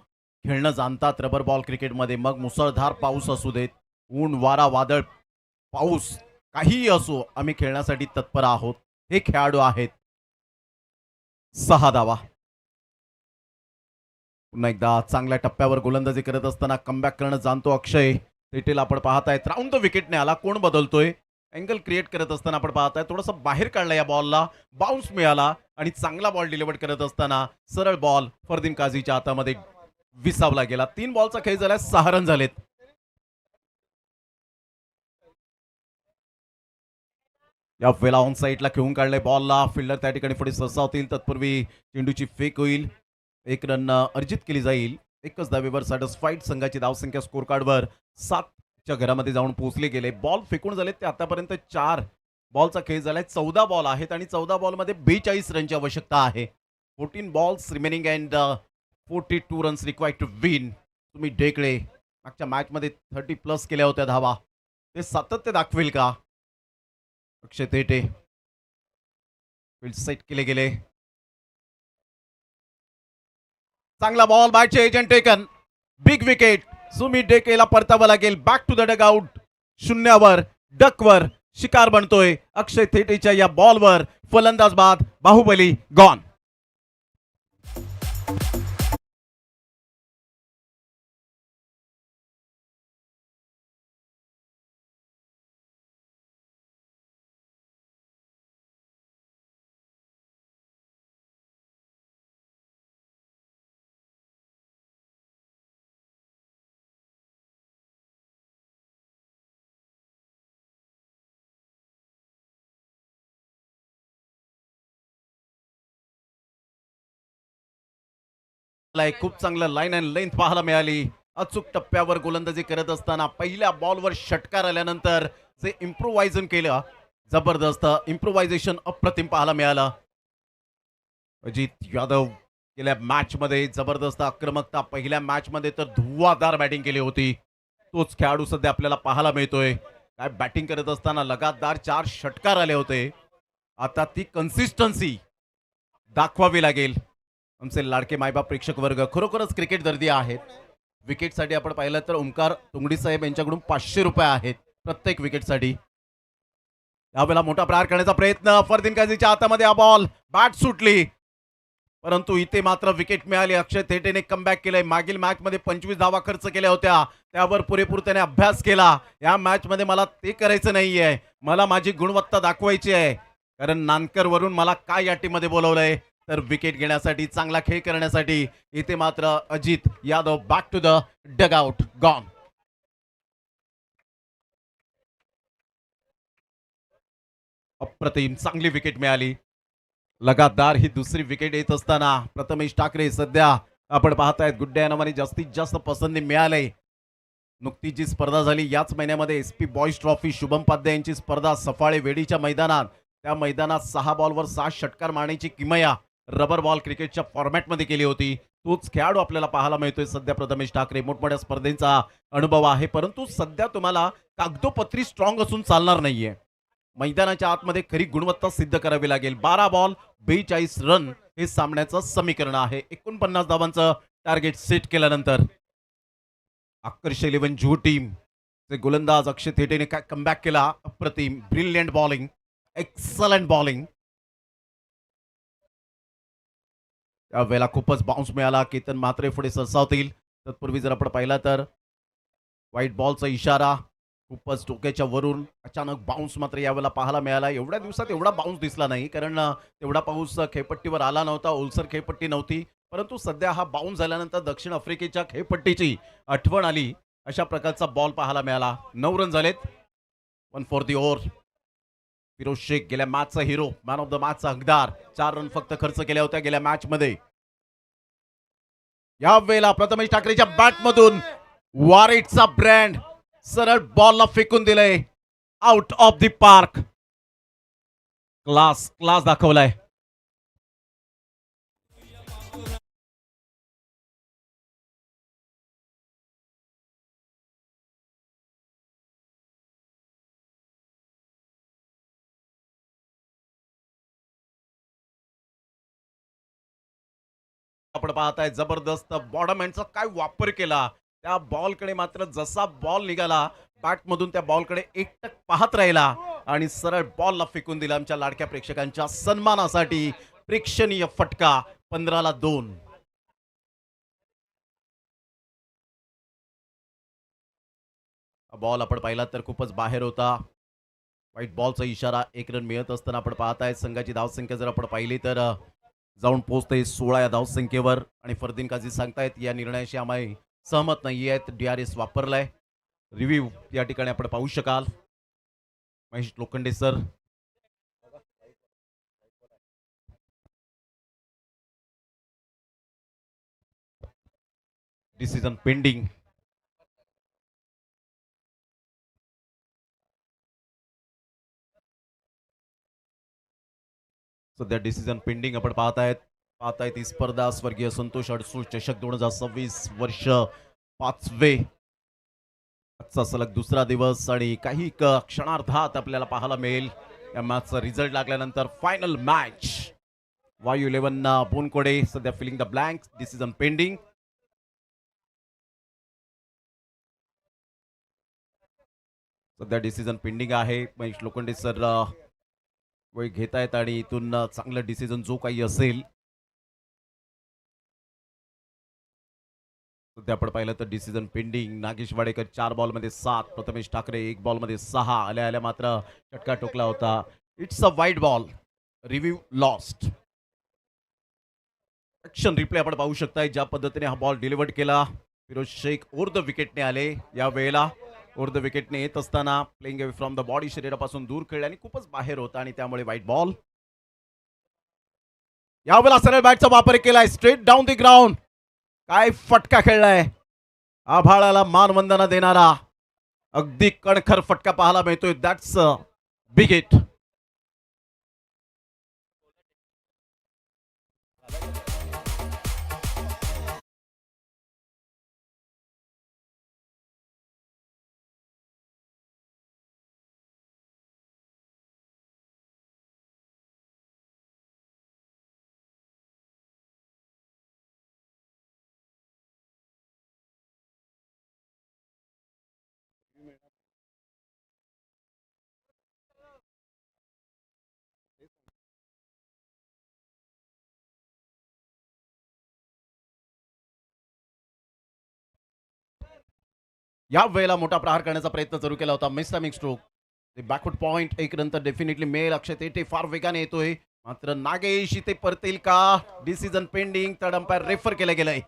खेळणं जाणतात रबर बॉल क्रिकेटमध्ये. मग मुसळधार पाऊस असू देत, ऊन वारा वादळ पाऊस काहीही असो, आम्ही खेळण्यासाठी तत्पर आहोत. हे खेळाडू आहेत. 6 धावा. पुन्हा एकदा चांगल्या टप्प्यावर गोलंदाजी करत असताना कमबॅक करणं जाणतो अक्षय थेटेला आपण पाहतायत. राऊंड द विकेटने आला. कोण बदलतोय. अँगल क्रिएट करत असताना आपण पाहताय. थोडंसं बाहेर काढलं या बॉलला. बाउन्स मिळाला आणि चांगला बॉल डिलिव्हर करत असताना सरळ बॉल फरदीन काझीच्या हातामध्ये विसावला गेला. 3 बॉलचा खेळ झाला. 6 रन झालेत. या वेळेला ऑन साईडला खेळून काढले बॉलला. फिल्डर त्या ठिकाणी पुढे सरसावतील. तत्पूर्वी चेंडूची फेक होईल. 1 रन अर्जित केली जाईल. एकच धावेवर सॅटिस्फाईड संघाची धावसंख्या स्कोर कार्डवर 7च्या घरामध्ये जाऊन पोहोचले गेले. बॉल फेकून झालेत ते आतापर्यंत 4 बॉलचा खेळ झालाय. 14 बॉल आहेत आणि 14 बॉलमध्ये 42 रनची आवश्यकता आहे. 14 balls remaining and 42 runs required to win. तुम्ही ढेकळे मागच्या मॅचमध्ये 30+ केल्या होत्या धावा. ते सातत्य दाखवेल का? अक्षय थेटे फील्ड सेट केले गेले. चांगला बॉल. बॅटचे edge and taken. Big wicket. Sumit ढेकळेला परतावं लागेल. Back to the dugout. 0वर डकवर शिकार बनतोय. अक्षय थेटेच्या या बॉलवर फलंदाज बाद. बाहुबली गॉन. खूप चांगलं लाईन अँड लेंथ पाहायला मिळाली. अचूक टप्प्यावर गोलंदाजी करत असताना पहिल्या बॉलवर षटकार आल्यानंतर जे इम्प्रोव्हायझन केलं, जबरदस्त इम्प्रोव्हायझेशन अप्रतिम पाहायला मिळालं. अजित यादव गेल्या मॅच मध्ये जबरदस्त आक्रमकता, पहिल्या मॅच मध्ये तर धुव्वाधार बॅटिंग केली होती. तोच खेळाडू सध्या आपल्याला पाहायला मिळतोय. काय बॅटिंग करत असताना लगातार 4 षटकार आले होते. आता ती कन्सिस्टन्सी दाखवावी लागेल. आमचे लाडके मायबाप प्रेक्षक वर्ग खरोखरच क्रिकेट दर्दी आहेत. विकेटसाठी आपण पाहिलं तर ओंकार तुंगडी साहेब यांच्याकडून 500 रुपये आहेत प्रत्येक विकेटसाठी. यावेळेला मोठा प्रहार करण्याचा प्रयत्न, फरदीन काझीच्या हातामध्ये हा बॉल, बॅट सुटली, परंतु इथे मात्र विकेट मिळाली. अक्षय थेटेने कमबॅक केलंय. मागील मॅच मध्ये 25 धावा खर्च केल्या होत्या, त्यावर पुरेपूर त्याने अभ्यास केला. या मॅच मध्ये मला ते करायचं नाहीये, मला माझी गुणवत्ता दाखवायची आहे. कारण नानकर वरून मला काय या टीम मध्ये बोलवलंय तर विकेट घेण्यासाठी, चांगला खेळ करण्यासाठी. इथे मात्र Ajit Yadav back to the dugout, gone. अप्रतिम चांगली विकेट मिळाली. लगातार ही दुसरी विकेट येत असताना प्रथमेश ठाकरे सध्या आपण पाहतायत गुड्ड्या नावाने जास्तीत जास्त पसंती मिळाले. नुकतीच जी स्पर्धा झाली याच महिन्यामध्ये SP boys trophy, Shubham Padhye यांची स्पर्धा सफाळे वेडीच्या मैदानात, त्या मैदानात 6 बॉलवर 6 षटकार मारण्याची किमया रबर बॉल क्रिकेटच्या फॉर्मॅटमध्ये केली होती. तोच खेळाडू आपल्याला पाहायला मिळतोय सध्या प्रथमेश ठाकरे. मोठमोठ्या स्पर्धेचा अनुभव आहे, परंतु सध्या तुम्हाला कागदोपत्री स्ट्रॉंग असून चालणार नाहीये. मैदानाच्या आतमध्ये खरी गुणवत्ता सिद्ध करावी लागेल. 12 बॉल 42 रन हे सामन्याचं समीकरण आहे. 49 धावांचं टार्गेट सेट केल्यानंतर आकर्ष 11 जुहू टीम चे गोलंदाज अक्षय थेटेने काय कमबॅक केला. अप्रतिम, ब्रिलियंट बॉलिंग, एक्सलंट बॉलिंग. त्यावेळेला खूपच बाउन्स मिळाला. केतन म्हात्रे पुढे सरसावतील. तत्पूर्वी जर आपण पाहिला तर व्हाईट बॉलचा इशारा, खूपच डोक्याच्या वरून अचानक बाउन्स मात्र यावेळेला पाहायला मिळाला. एवढ्या दिवसात एवढा बाउन्स दिसला नाही, कारण तेवढा पाऊस खेळपट्टीवर आला नव्हता, ओलसर खेळपट्टी नव्हती. परंतु सध्या हा बाउन्स झाल्यानंतर दक्षिण आफ्रिकेच्या खेळपट्टीची आठवण आली, अशा प्रकारचा बॉल पाहायला मिळाला. 9 रन झालेत. 1 for the over. Firoz Shaikh गेल्या मॅचचा हिरो, मॅन ऑफ द मॅचचा हकदार. 4 रन फक्त खर्च केल्या होत्या गेल्या मॅच मध्ये. यावेळेला प्रथमेश ठाकरेच्या बॅटमधून वारेटचा ब्रँड सरळ बॉलला फेकून दिलंय out of the park. Class class दाखवलाय. आपण पाहताय जबरदस्त बॉडम हँडचा काय वापर केला. त्या बॉलकडे मात्र जसा बॉल निघाला बॅटमधून त्या बॉलकडे एकटक पाहत राहिला आणि सरळ बॉलला फेकून दिला. आमच्या लाडक्या प्रेक्षकांच्या सन्मानासाठी प्रेक्षणीय फटका. 15ला 2. बॉल आपण पाहिला तर खूपच बाहेर होता. व्हाईट बॉलचा इशारा. 1 रन मिळत असताना आपण पाहताय संघाची धावसंख्या जर आपण पाहिली तर जाऊन पोहोचते 16 या धावसंख्येवर. आणि फरदीन काझी सांगतायत या निर्णयाशी आम्ही सहमत नाही आहेत. DRS वापरलाय. रिव्ह्यू या ठिकाणी आपण पाहू शकाल. Mahesh Lokhande sir. Decision pending. सध्या डिसिजन पेंडिंग आपण पाहतायत ही स्पर्धा स्वर्गीय संतोष अडसूळ चषक 2026 वर्ष 5वे. आजचा सलग दुसरा दिवस आणि काही क्षणार्धात आपल्याला पाहायला मिळेल या मॅचचा रिझल्ट लागल्यानंतर फायनल मॅच. वायू 11 बोनकोडे सध्या filling the blanks. Decision pending. सध्या डिसिजन पेंडिंग आहे. महेश लोखंडे सर वेळ घेत आहेत आणि इथून चांगलं डिसिजन जो काही असेल. सध्या आपण पाहिलं तर डिसिजन पेंडिंग. नागेश वाडेकर 4 बॉलमध्ये 7, प्रथमेश ठाकरे 1 बॉलमध्ये 6. आल्या आल्या मात्र चटका ठोकला होता. इट्स अ वाईट ball. Review lost. Action replay आपण पाहू शकताय ज्या पद्धतीने हा बॉल डिलिव्हर्ड केला. फिरोज शेख ओव्हर द विकेटने आले. या वेळेला ओव्हर द विकेटने येत असताना playing away from the body, शरीरापासून दूर खेळले आणि खूपच बाहेर होता आणि त्यामुळे वाईट बॉल. यावेळेला सरळ बॅटचा वापर केलाय. Straight down the ground. काय फटका खेळलाय, आभाळाला मानवंदना देणारा अगदी कणखर फटका पाहायला मिळतोय. That's big hit. या वेळेला मोठा प्रहार करण्याचा प्रयत्न सुरू केला होता. Miss timing stroke, backward point एक नंतर डेफिनेटली मेल. अक्षय तेटे फार वेगाने येतोय, मात्र नागेश इथे परतेल का? Decision pending. Third umpire refer केलं गेलंय.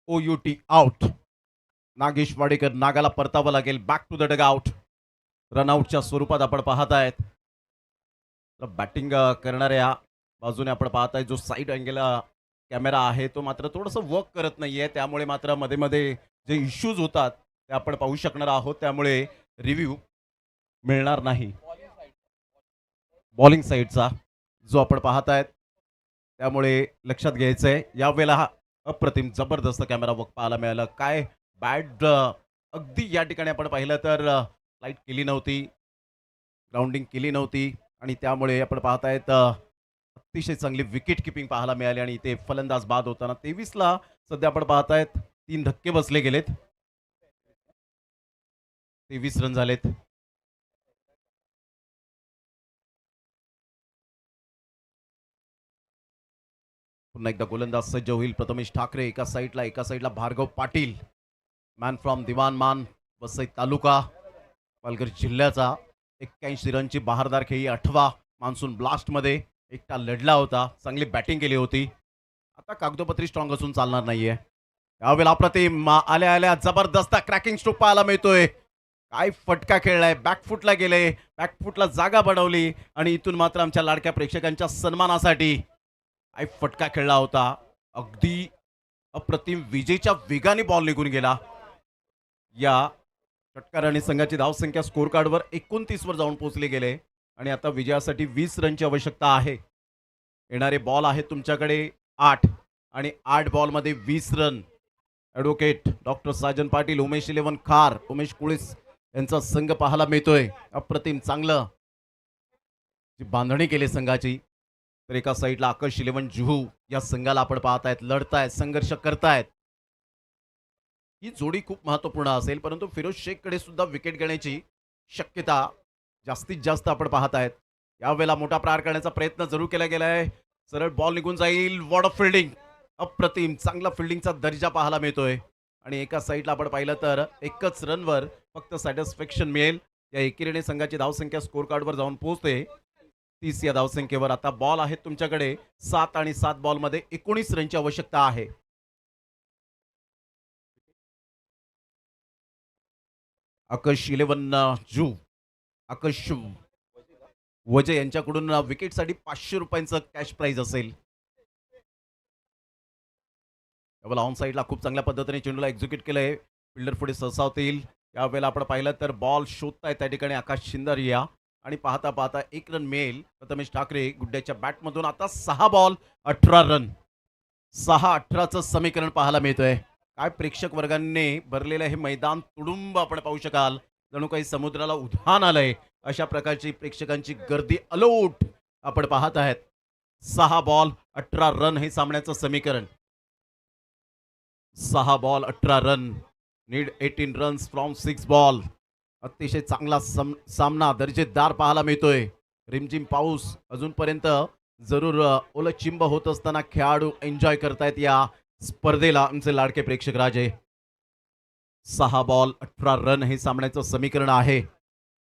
OUT out. नागेश वाडेकर, नागाला परतावं लागेल. Back to the dugout. रनआउटच्या स्वरूपात आपण पाहत आहेत. बॅटिंग करणाऱ्या बाजूने आपण पाहताय जो साईड अँगल कॅमेरा आहे तो मात्र थोडंसं वर्क करत नाहीये, त्यामुळे मात्र मध्ये मध्ये जे इश्यूज होतात ते आपण पाहू शकणार आहोत, त्यामुळे रिव्ह्यू मिळणार नाही बॉलिंग साईडचा जो आपण पाहतायत, त्यामुळे लक्षात घ्यायचंय. यावेळेला हा अप्रतिम जबरदस्त कॅमेरा वर्क पाहायला मिळाला. काय बॅट अगदी या ठिकाणी आपण पाहिलं तर लाईट केली नव्हती, ग्राउंडिंग केली नव्हती आणि त्यामुळे आपण पाहतायत अतिशय चांगली विकेट किपिंग पाहायला मिळाली आणि इथे फलंदाज बाद होताना 23ला सध्या आपण पाहतायत 3 धक्के बसले गेलेत. 23 रन झालेत. पुन्हा एकदा गोलंदाज सज्ज होईल. प्रथमेश ठाकरे एका साईडला भार्गव पाटील, मॅन फ्रॉम दिवान मान, वसई तालुका, पालघर जिल्ह्याचा. 81 रनची बहारदार खेळी. 8वा मान्सून ब्लास्टमध्ये एकटा लढला होता. चांगली बॅटिंग केली होती. आता कागदोपत्री स्ट्रॉंग असून चालणार नाहीये. यावेळेला अप्रतिम आल्या आल्या जबरदस्त क्रॅकिंग स्ट्रोक पाहायला मिळतोय. काय फटका खेळलाय, बॅकफुटला गेले, बॅकफुटला जागा बनवली आणि इथून मात्र आमच्या लाडक्या प्रेक्षकांच्या सन्मानासाठी काय फटका खेळला होता. अगदी अप्रतिम विजेच्या वेगाने बॉल निघून गेला. या षटकाराने संघाची धावसंख्या स्कोर कार्डवर 29 वर जाऊन पोहोचले गेले आणि आता विजयासाठी 20 रनची आवश्यकता आहे. येणारे बॉल आहेत तुमच्याकडे 8 आणि 8 बॉलमध्ये 20 run. Advocate doctor Sajan Patil, Umesh 11 खार, उमेश कुळीस यांचा संघ पाहायला मिळतोय. अप्रतिम चांगलं बांधणी केली संघाची. तर एका साईडला आकाश 11 जुहू या संघाला आपण पाहतायत, लढतायत, संघर्ष करतायत. ही जोडी खूप महत्वपूर्ण असेल, परंतु फिरोज शेखकडे सुद्धा विकेट घेण्याची शक्यता जास्तीत जास्त आपण पाहतायत. यावेळेला मोठा प्रहार करण्याचा प्रयत्न जरूर केला गेलाय. सरळ बॉल निघून जाईल. वॉट ऑफ फिल्डिंग, अप्रतिम चांगला फिल्डिंगचा दर्जा पाहायला मिळतोय. आणि एका साईडला आपण पाहिलं तर एकच रनवर फक्त सॅटिस्फॅक्शन मिळेल. या एकेरीने संघाची धावसंख्या स्कोर कार्डवर जाऊन पोहोचते 30 या धावसंख्येवर. आता बॉल आहेत तुमच्याकडे 7 आणि 7 बॉलमध्ये 19 रनची आवश्यकता आहे. आकाश 11 जू, आकाश वजे यांच्याकडून विकेटसाठी 500 रुपयांचं कॅश प्राइज असेल. यावेळेला ऑन साईडला खूप चांगल्या पद्धतीने चेंडूला एक्झिक्यूट केलंय. फिल्डर पुढे सरसावतील. यावेळेला आपण पाहिलं तर बॉल शोधताय त्या ठिकाणी आकाश शिंदरिया आणि पाहता पाहता 1 रन मिळेल. प्रथमेश ठाकरे गुड्ड्याच्या बॅटमधून आता 6 बॉल 18 रन. 6-18चं समीकरण पाहायला मिळतंय. काय प्रेक्षक वर्गाने भरलेलं हे मैदान तुडुंब आपण पाहू शकाल. जणू काही समुद्राला उधाण आलंय अशा प्रकारची प्रेक्षकांची गर्दी अलोट आपण पाहत आहेत. 6 बॉल 18 रन हे सामन्याचं समीकरण. 6 ball 18 run, need 18 runs from 6 ball. अतिशय चांगला सामना दर्जेदार पाहायला मिळतोय. रिमझिम पाऊस अजूनपर्यंत जरूर ओलचिंब होत असताना खेळाडू एन्जॉय करतायत या स्पर्धेला. आमचे लाडके प्रेक्षक राजे. 6 बॉल 18 रन हे सामन्याचं समीकरण आहे.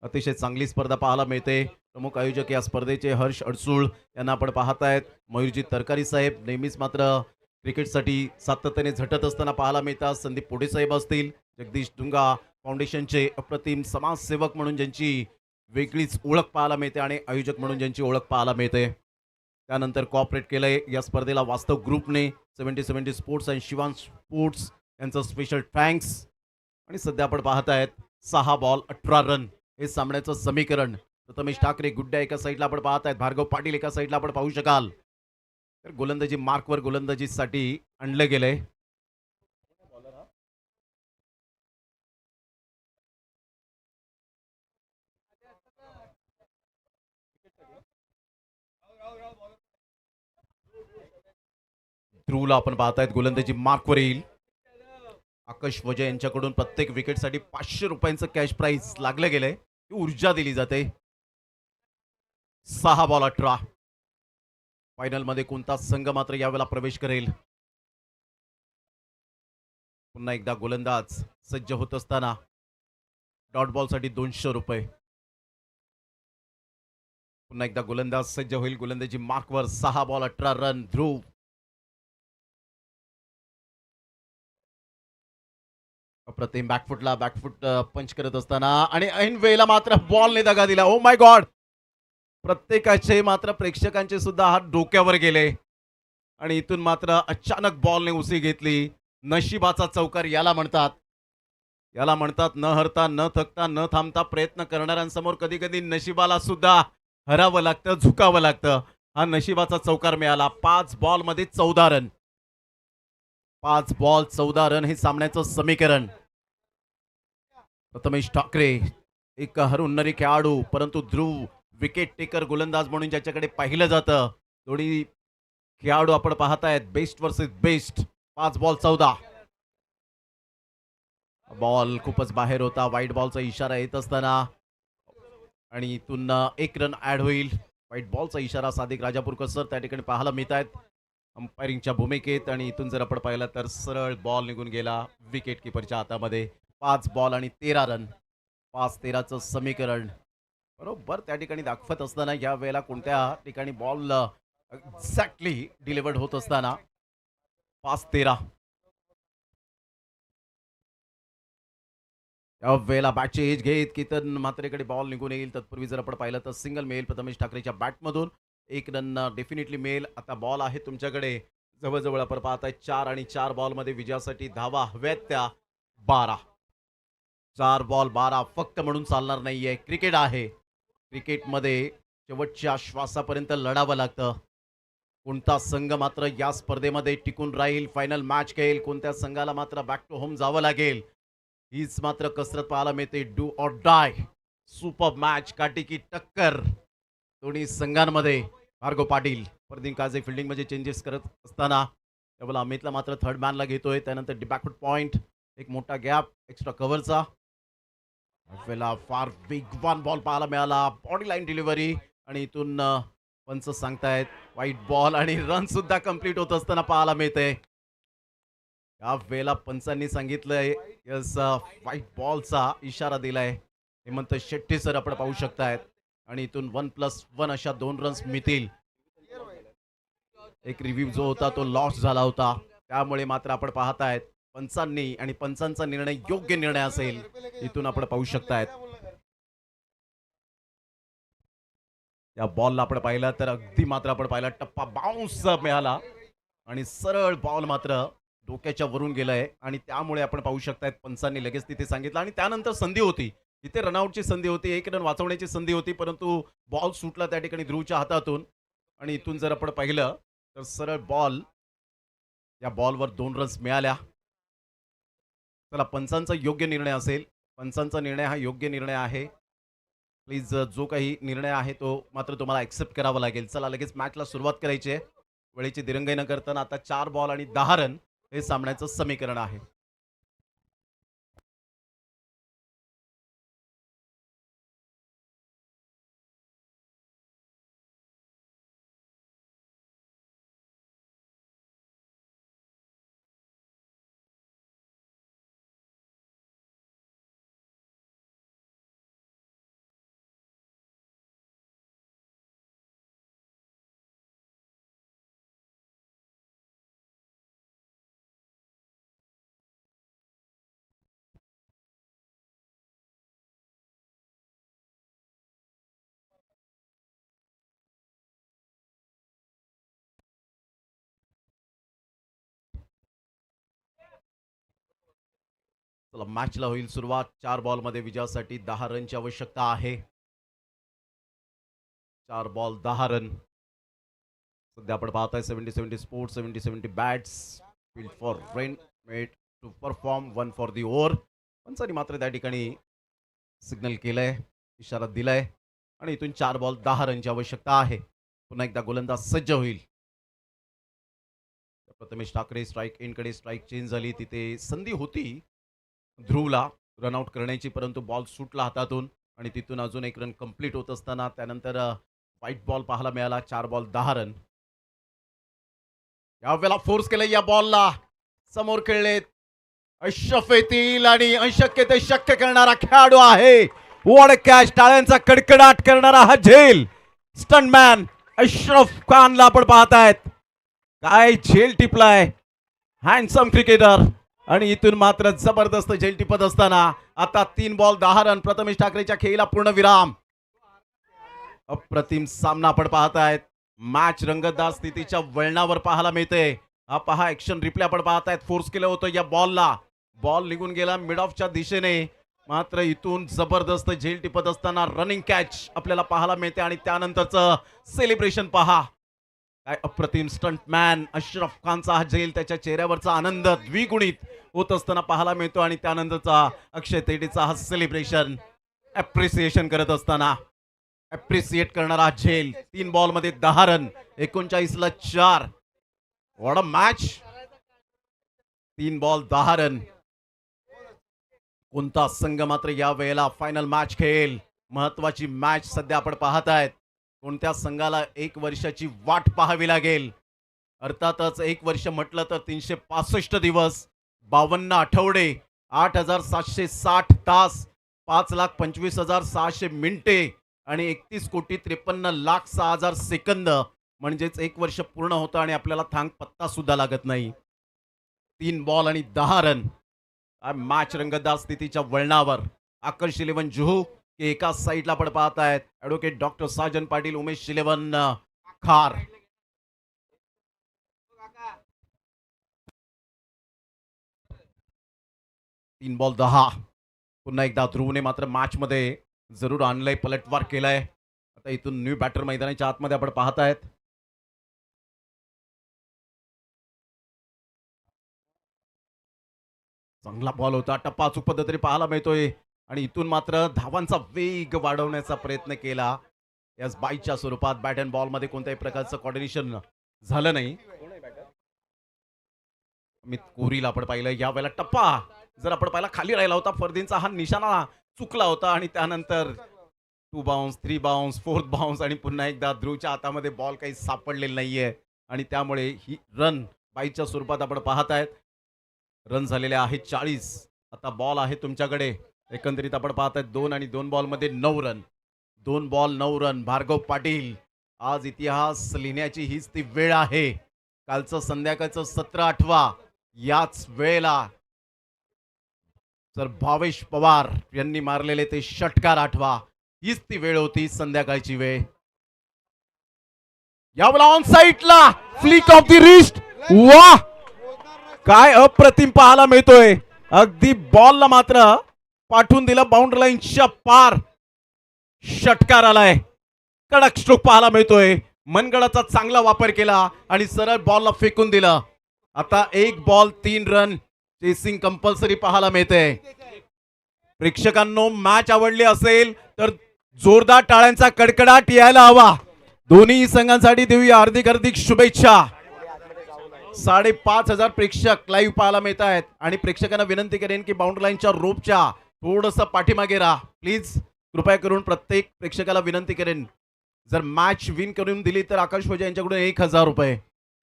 अतिशय चांगली स्पर्धा पाहायला मिळते. प्रमुख आयोजक या स्पर्धेचे हर्ष अडसूळ यांना आपण पाहतायत. मयूरजी तरकारी साहेब नेहमीच मात्र क्रिकेटसाठी सातत्याने झटत असताना पाहायला मिळतात. संदीप पोडे साहेब असतील, जगदीश डुंगा फाउंडेशनचे अप्रतिम समाजसेवक म्हणून ज्यांची वेगळीच ओळख पाहायला मिळते आणि आयोजक म्हणून ज्यांची ओळख पाहायला मिळते. त्यानंतर कॉपरेट केलंय या स्पर्धेला वास्तव ग्रुपने 70-70 स्पोर्ट्स आणि शिवान स्पोर्ट्स यांचं स्पेशल थँक्स. आणि सध्या आपण पाहतायत 6 बॉल 18 रन हे सामन्याचं समीकरण. प्रथमेश ठाकरे गुड्ड्या एका साईडला आपण पाहतायत, भार्गव पाटील एका साईडला आपण पाहू शकाल. तर गोलंदाजी मार्कवर गोलंदाजीसाठी आणलं गेलंय. ध्रुवला आपण पाहतायत गोलंदाजी मार्कवर येईल. आकाश वजे यांच्याकडून प्रत्येक विकेटसाठी 500 रुपयांचं कॅश प्राइज लागलं गेलंय. ही ऊर्जा दिली जाते. 6 बॉल 18. फायनल मध्ये कोणता संघ मात्र यावेळेला प्रवेश करेल? पुन्हा एकदा गोलंदाज सज्ज होत असताना डॉट बॉल साठी 200 रुपये. पुन्हा एकदा गोलंदाज सज्ज होईल गोलंदाजी मार्कवर. 6 बॉल 18 रन. ध्रुव अप्रतिम बॅकफुट पंच करत असताना आणि ऐन वेळेला मात्र बॉलने दगा दिला. Oh my God. प्रत्येकाचे मात्र प्रेक्षकांचे सुद्धा हात डोक्यावर गेले आणि इथून मात्र अचानक बॉलने उसळी घेतली. नशिबाचा चौकार याला म्हणतात. याला म्हणतात न हरता न थकता न थांबता प्रयत्न करणाऱ्यांसमोर कधी कधी नशिबाला सुद्धा हरावं लागतं, झुकावं लागतं. हा नशिबाचा चौकार मिळाला. 5 बॉल मध्ये 14 रन. 5 बॉल 14 रन हे सामन्याचं समीकरण. प्रथमेश ठाकरे एक हरहुन्नरी खेळाडू, परंतु ध्रुव विकेट टेकर गोलंदाज म्हणून ज्याच्याकडे पाहिलं जातं. दोन्ही खेळाडू आपण पाहतायत best versus best. 5 ball 14. Ball खूपच बाहेर होता. व्हाईट बॉलचा इशारा येत असताना आणि इथून 1 रन ऍड होईल. व्हाईट बॉलचा इशारा सादिक राजापूरकर सर त्या ठिकाणी पाहायला मिळत आहेत अंपायरिंगच्या भूमिकेत. आणि इथून जर आपण पाहिलं तर सरळ बॉल निघून गेला विकेट किपरच्या हातामध्ये. 5 बॉल आणि 13 रन. 5-13चं समीकरण बरोबर त्या ठिकाणी दाखवत असताना या वेळेला कोणत्या ठिकाणी बॉल एक्झॅक्टली डिलिव्हर्ड होत असताना 5-13. या वेळेला बॅटची एज घेत की तर मात्र इकडे बॉल निघून येईल. तत्पूर्वी जर आपण पाहिलं तर सिंगल मिळेल प्रथमेश ठाकरेच्या बॅटमधून. 1 रन डेफिनेटली मिळेल. आता बॉल आहे तुमच्याकडे जवळजवळ आपण पाहताय 4 आणि 4 बॉलमध्ये विजयासाठी धावा हव्यात त्या 12. 4 बॉल 12 फक्त म्हणून चालणार नाहीये. क्रिकेट आहे. क्रिकेटमध्ये शेवटच्या श्वासापर्यंत लढावं लागतं. कोणता संघ मात्र या स्पर्धेमध्ये टिकून राहील, फायनल मॅच खेळेल, कोणत्या संघाला मात्र बॅक टू होम जावं लागेल, हीच मात्र कसरत पाहायला मिळते. Do or die. Super match, काटेकी टक्कर दोन्ही संघांमध्ये. भार्गव पाटील परदीन काझे फिल्डिंग मध्ये चेंजेस करत असताना त्यावेळेला अमितला मात्र थर्ड मॅनला घेतोय. त्यानंतर बॅकफुट पॉइंट, एक मोठा गॅप एक्स्ट्रा कव्हरचा. वेळेला फार वेगवान बॉल पाहायला मिळाला. बॉडी लाईन डिलिव्हरी आणि इथून पंच सांगतायत व्हाईट बॉल आणि रन सुद्धा कंप्लीट होत असताना पाहायला मिळते. या वेळेला पंचांनी सांगितलंय यस व्हाईट बॉलचा इशारा दिलाय. हेमंत शेट्टी सर आपण पाहू शकतायत. आणि इथून 1+1 अशा 2 रन्स मिळतील. एक रिव्ह्यू जो होता तो लॉस झाला होता, त्यामुळे मात्र आपण पाहतायत पंचांनी आणि पंचांचा निर्णय योग्य निर्णय असेल इथून आपण पाहू शकतायत. या बॉलला आपण पाहिलं तर अगदी मात्र आपण पाहिला टप्पा बाउन्स मिळाला आणि सरळ बॉल मात्र डोक्याच्या वरून गेलाय आणि त्यामुळे आपण पाहू शकतायत पंचांनी लगेच तिथे सांगितलं. आणि त्यानंतर संधी होती, तिथे रनआउटची संधी होती, 1 रन वाचवण्याची संधी होती, परंतु बॉल सुटला त्या ठिकाणी ध्रुवच्या हातातून. आणि इथून जर आपण पाहिलं तर सरळ बॉल, या बॉलवर 2 रन्स मिळाल्या. चला पंचांचा योग्य निर्णय असेल. पंचांचा निर्णय हा योग्य निर्णय आहे. प्लीज जो काही निर्णय आहे तो मात्र तुम्हाला ॲक्सेप्ट करावा लागेल. चला लगेच मॅचला सुरुवात करायची आहे. वेळेची दिरंगाई न करताना आता 4 बॉल आणि 10 रन हे सामन्याचं समीकरण आहे. चला मॅचला होईल सुरुवात. 4 बॉलमध्ये विजयासाठी 10 रनची आवश्यकता आहे. 4 बॉल 10 रन. सध्या आपण पाहताय 70-70 sports, 70-70 bats, field for rain made to perform, 1 for the over. पंचांनी मात्र त्या ठिकाणी सिग्नल केलंय, इशारा दिलाय आणि इथून 4 बॉल 10 रनची आवश्यकता आहे. पुन्हा एकदा गोलंदाज सज्ज होईल. प्रथमेश ठाकरे स्ट्राईक एंडकडे स्ट्राईक चेंज झाली. तिथे संधी होती ध्रुवला रनआउट करण्याची, परंतु बॉल सुटला हातातून आणि तिथून अजून एक रन कंप्लीट होत असताना त्यानंतर व्हाईट बॉल पाहायला मिळाला. 4 बॉल 10 रन. यावेळेला फोर्स केलं या बॉलला, समोर खेळलेत अशरफ येतील आणि अशक्य ते शक्य करणारा खेळाडू आहे. वॉट कॅच, टाळ्यांचा कडकडाट करणारा हा झेल स्टंटमॅन अशरफ खानला आपण पाहतायत. काय झेल टिपलाय, हँडसम क्रिकेटर. आणि इथून मात्र जबरदस्त झेल टिपत असताना आता 3 बॉल 10 रन. प्रथमेश ठाकरेच्या खेळीला पूर्ण विराम. अप्रतिम सामना आपण पाहतायत. मॅच रंगतदार स्थितीच्या वळणावर पाहायला मिळते. हा पहा ऍक्शन रिप्ले आपण पाहतायत. फोर्स केलं होतं या बॉलला, बॉल निघून गेला मिड ऑफच्या दिशेने, मात्र इथून जबरदस्त झेल टिपत असताना रनिंग कॅच आपल्याला पाहायला मिळते आणि त्यानंतरचं सेलिब्रेशन पहा. काय अप्रतिम स्टंटमॅन अशरफ खानचा हा झेल, त्याच्या चेहऱ्यावरचा आनंद द्विगुणित होत असताना पाहायला मिळतो आणि त्यानंतरचा अक्षय तेडीचा हा सेलिब्रेशन अप्रिसिएशन करत असताना अप्रिसिएट करणारा झेल. 3 बॉल मध्ये 10 रन, 39ला 4. What a match. 3 ball 10 run. कोणता संघ मात्र या वेळेला फायनल मॅच खेळेल, महत्वाची मॅच सध्या आपण पाहतायत. कोणत्या संघाला 1 वर्षाची वाट पाहावी लागेल. अर्थातच 1 वर्ष म्हटलं तर 365 दिवस, 52 आठवडे, 8760 तास, 5,25,600 मिनिटे आणि 31,53,06,000 सेकंद. म्हणजेच 1 वर्ष पूर्ण होतं आणि आपल्याला थांग पत्ता सुद्धा लागत नाही. 3 बॉल आणि 10 रन. मॅच रंगतदार स्थितीच्या वळणावर. आकर्ष 11 जुहू के एका साईडला आपण पाहतायत ऍडव्होकेट डॉक्टर साजन पाटील, उमेश 11 खार. तीन बॉल 10. पुन्हा एकदा ध्रुवने मात्र मॅच मध्ये जरूर आणलंय, पलटवार केलाय. आता इथून न्यू बॅटर मैदानाच्या आतमध्ये आपण पाहतायत. चांगला बॉल होता, टप्पा अचूक पद्धतीने पाहायला मिळतोय आणि इथून मात्र धावांचा वेग वाढवण्याचा प्रयत्न केला. याच बाईच्या स्वरूपात बॅट अँड बॉल मध्ये कोणत्याही प्रकारचं कॉर्डिनेशन झालं नाही. अमित कोहलीला आपण पाहिलं या वेळेला टप्पा जर आपण पाहिला खाली राहिला होता, फर्दींचा हा निशाणा चुकला होता आणि त्यानंतर 2 बाउन्स, 3 बाउन्स, 4th बाउन्स आणि पुन्हा एकदा ध्रुवच्या हातामध्ये बॉल काही सापडलेला नाहीये आणि त्यामुळे ही रन बाईच्या स्वरूपात आपण पाहतायत. रन झालेले आहेत 40. आता बॉल आहे तुमच्याकडे. एकंदरीत आपण पाहतायत 2 आणि 2 बॉल मध्ये 9 run. 2 ball 9 run. Bhargav Patil, आज इतिहास लिहिण्याची हीच ती वेळ आहे. कालचं संध्याकाळचं 17-8 याच वेळेला सर भावेश पवार यांनी मारलेले ते षटकार 8 हीच ती वेळ होती, संध्याकाळची वेळ. यावेळेला ऑन साइडला फ्लिक ऑफ द रिस्ट. वाह, काय अप्रतिम पाहायला मिळतोय. अगदी बॉलला मात्र पाठवून दिलं बाउंड्री लाईनच्या पार. षटकार आलाय, कडक स्ट्रोक पाहायला मिळतोय. मनगडाचा चांगला वापर केला आणि सरळ बॉलला फेकून दिलं. आता 1 बॉल 3 रन. चेसिंग कंपल्सरी पाहायला मिळते. प्रेक्षकांनो, मॅच आवडली असेल तर जोरदार टाळ्यांचा कडकडाट यायला हवा. दोन्ही संघांसाठी देऊया हार्दिक हार्दिक शुभेच्छा. 5,500 प्रेक्षक लाईव्ह पाहायला मिळत आहेत आणि प्रेक्षकांना विनंती करेन की बाउंड्री लाईनच्या रोपच्या थोडंसं पाठीमागे राहा प्लीज. कृपया करून प्रत्येक प्रेक्षकाला विनंती करेन, जर मॅच विन करून दिली तर आकाश भोजे यांच्याकडून 1,000 रुपये.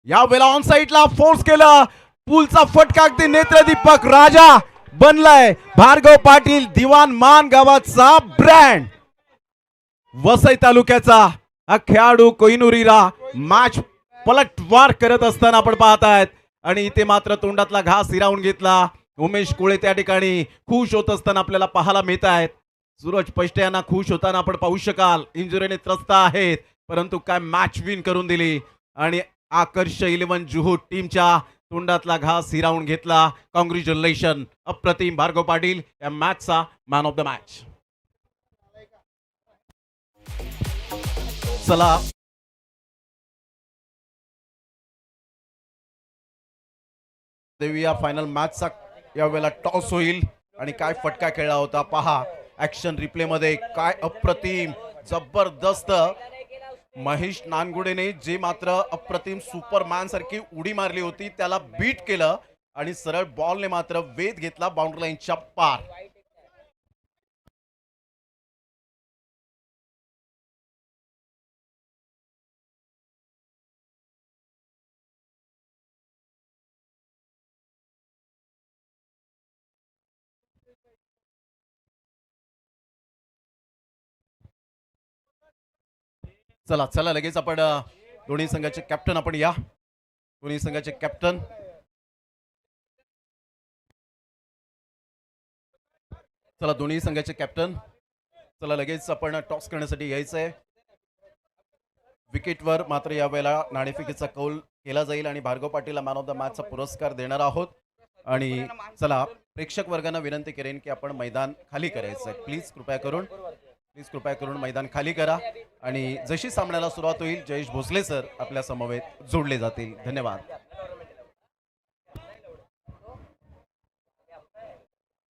या वेळेला ऑन साईडला फोर्स केला, पूलचा फटका अगदी नेत्रदीपक राजा बनलाय. भार्गव पाटील दिवाण मान गावाचा ब्रँड, वसई तालुक्याचा हा खेळाडू कोहिनुरीला मॅच पलटवार करत असताना आपण पाहत आहेत. आणि इथे मात्र तोंडातला घास हिरावून घेतला. उमेश कोळे त्या ठिकाणी खुश होत असताना आपल्याला पाहायला मिळत आहेत. सूरज पैष्टे यांना खुश होताना आपण पाहू शकाल. इंजुरीने त्रस्त आहेत परंतु काय मॅच विन करून दिली आणि आकर्ष 11 जुहू टीमच्या तोंडातला घास हिरावून घेतला. कॉंग्रॅच्युलेशन, अप्रतिम भार्गव पाटील या मॅचचा मॅन ऑफ द मॅच. चला देऊया फायनल मॅचचा. यावेळेला टॉस होईल आणि काय फटका खेळला होता पहा ऍक्शन रिप्ले मध्ये. काय अप्रतिम जबरदस्त महेश नानगुडेने जे मात्र अप्रतिम सुपरमॅन सारखी उडी मारली होती त्याला बीट केलं आणि सरळ बॉलने मात्र वेध घेतला बाउंड्री लाईनच्या पार. चला चला लगेच आपण दोन्ही संघाचे कॅप्टन आपण या. दोन्ही संघाचे कॅप्टन चला दोन्ही संघाचे कॅप्टन चला लगेच आपण टॉस करण्यासाठी यायचंय. विकेटवर मात्र यावेळेला नाणेफेकीचा कौल केला जाईल आणि भार्गव पाटीलला मॅन ऑफ द मॅचचा पुरस्कार देणार आहोत. आणि चला प्रेक्षक वर्गांना विनंती करेन की आपण मैदान खाली करायचंय. प्लीज कृपया करून मैदान खाली करा. आणि जशी सामन्याला सुरुवात होईल जयेश भोसले सर आपल्या समवेत जोडले जातील. धन्यवाद.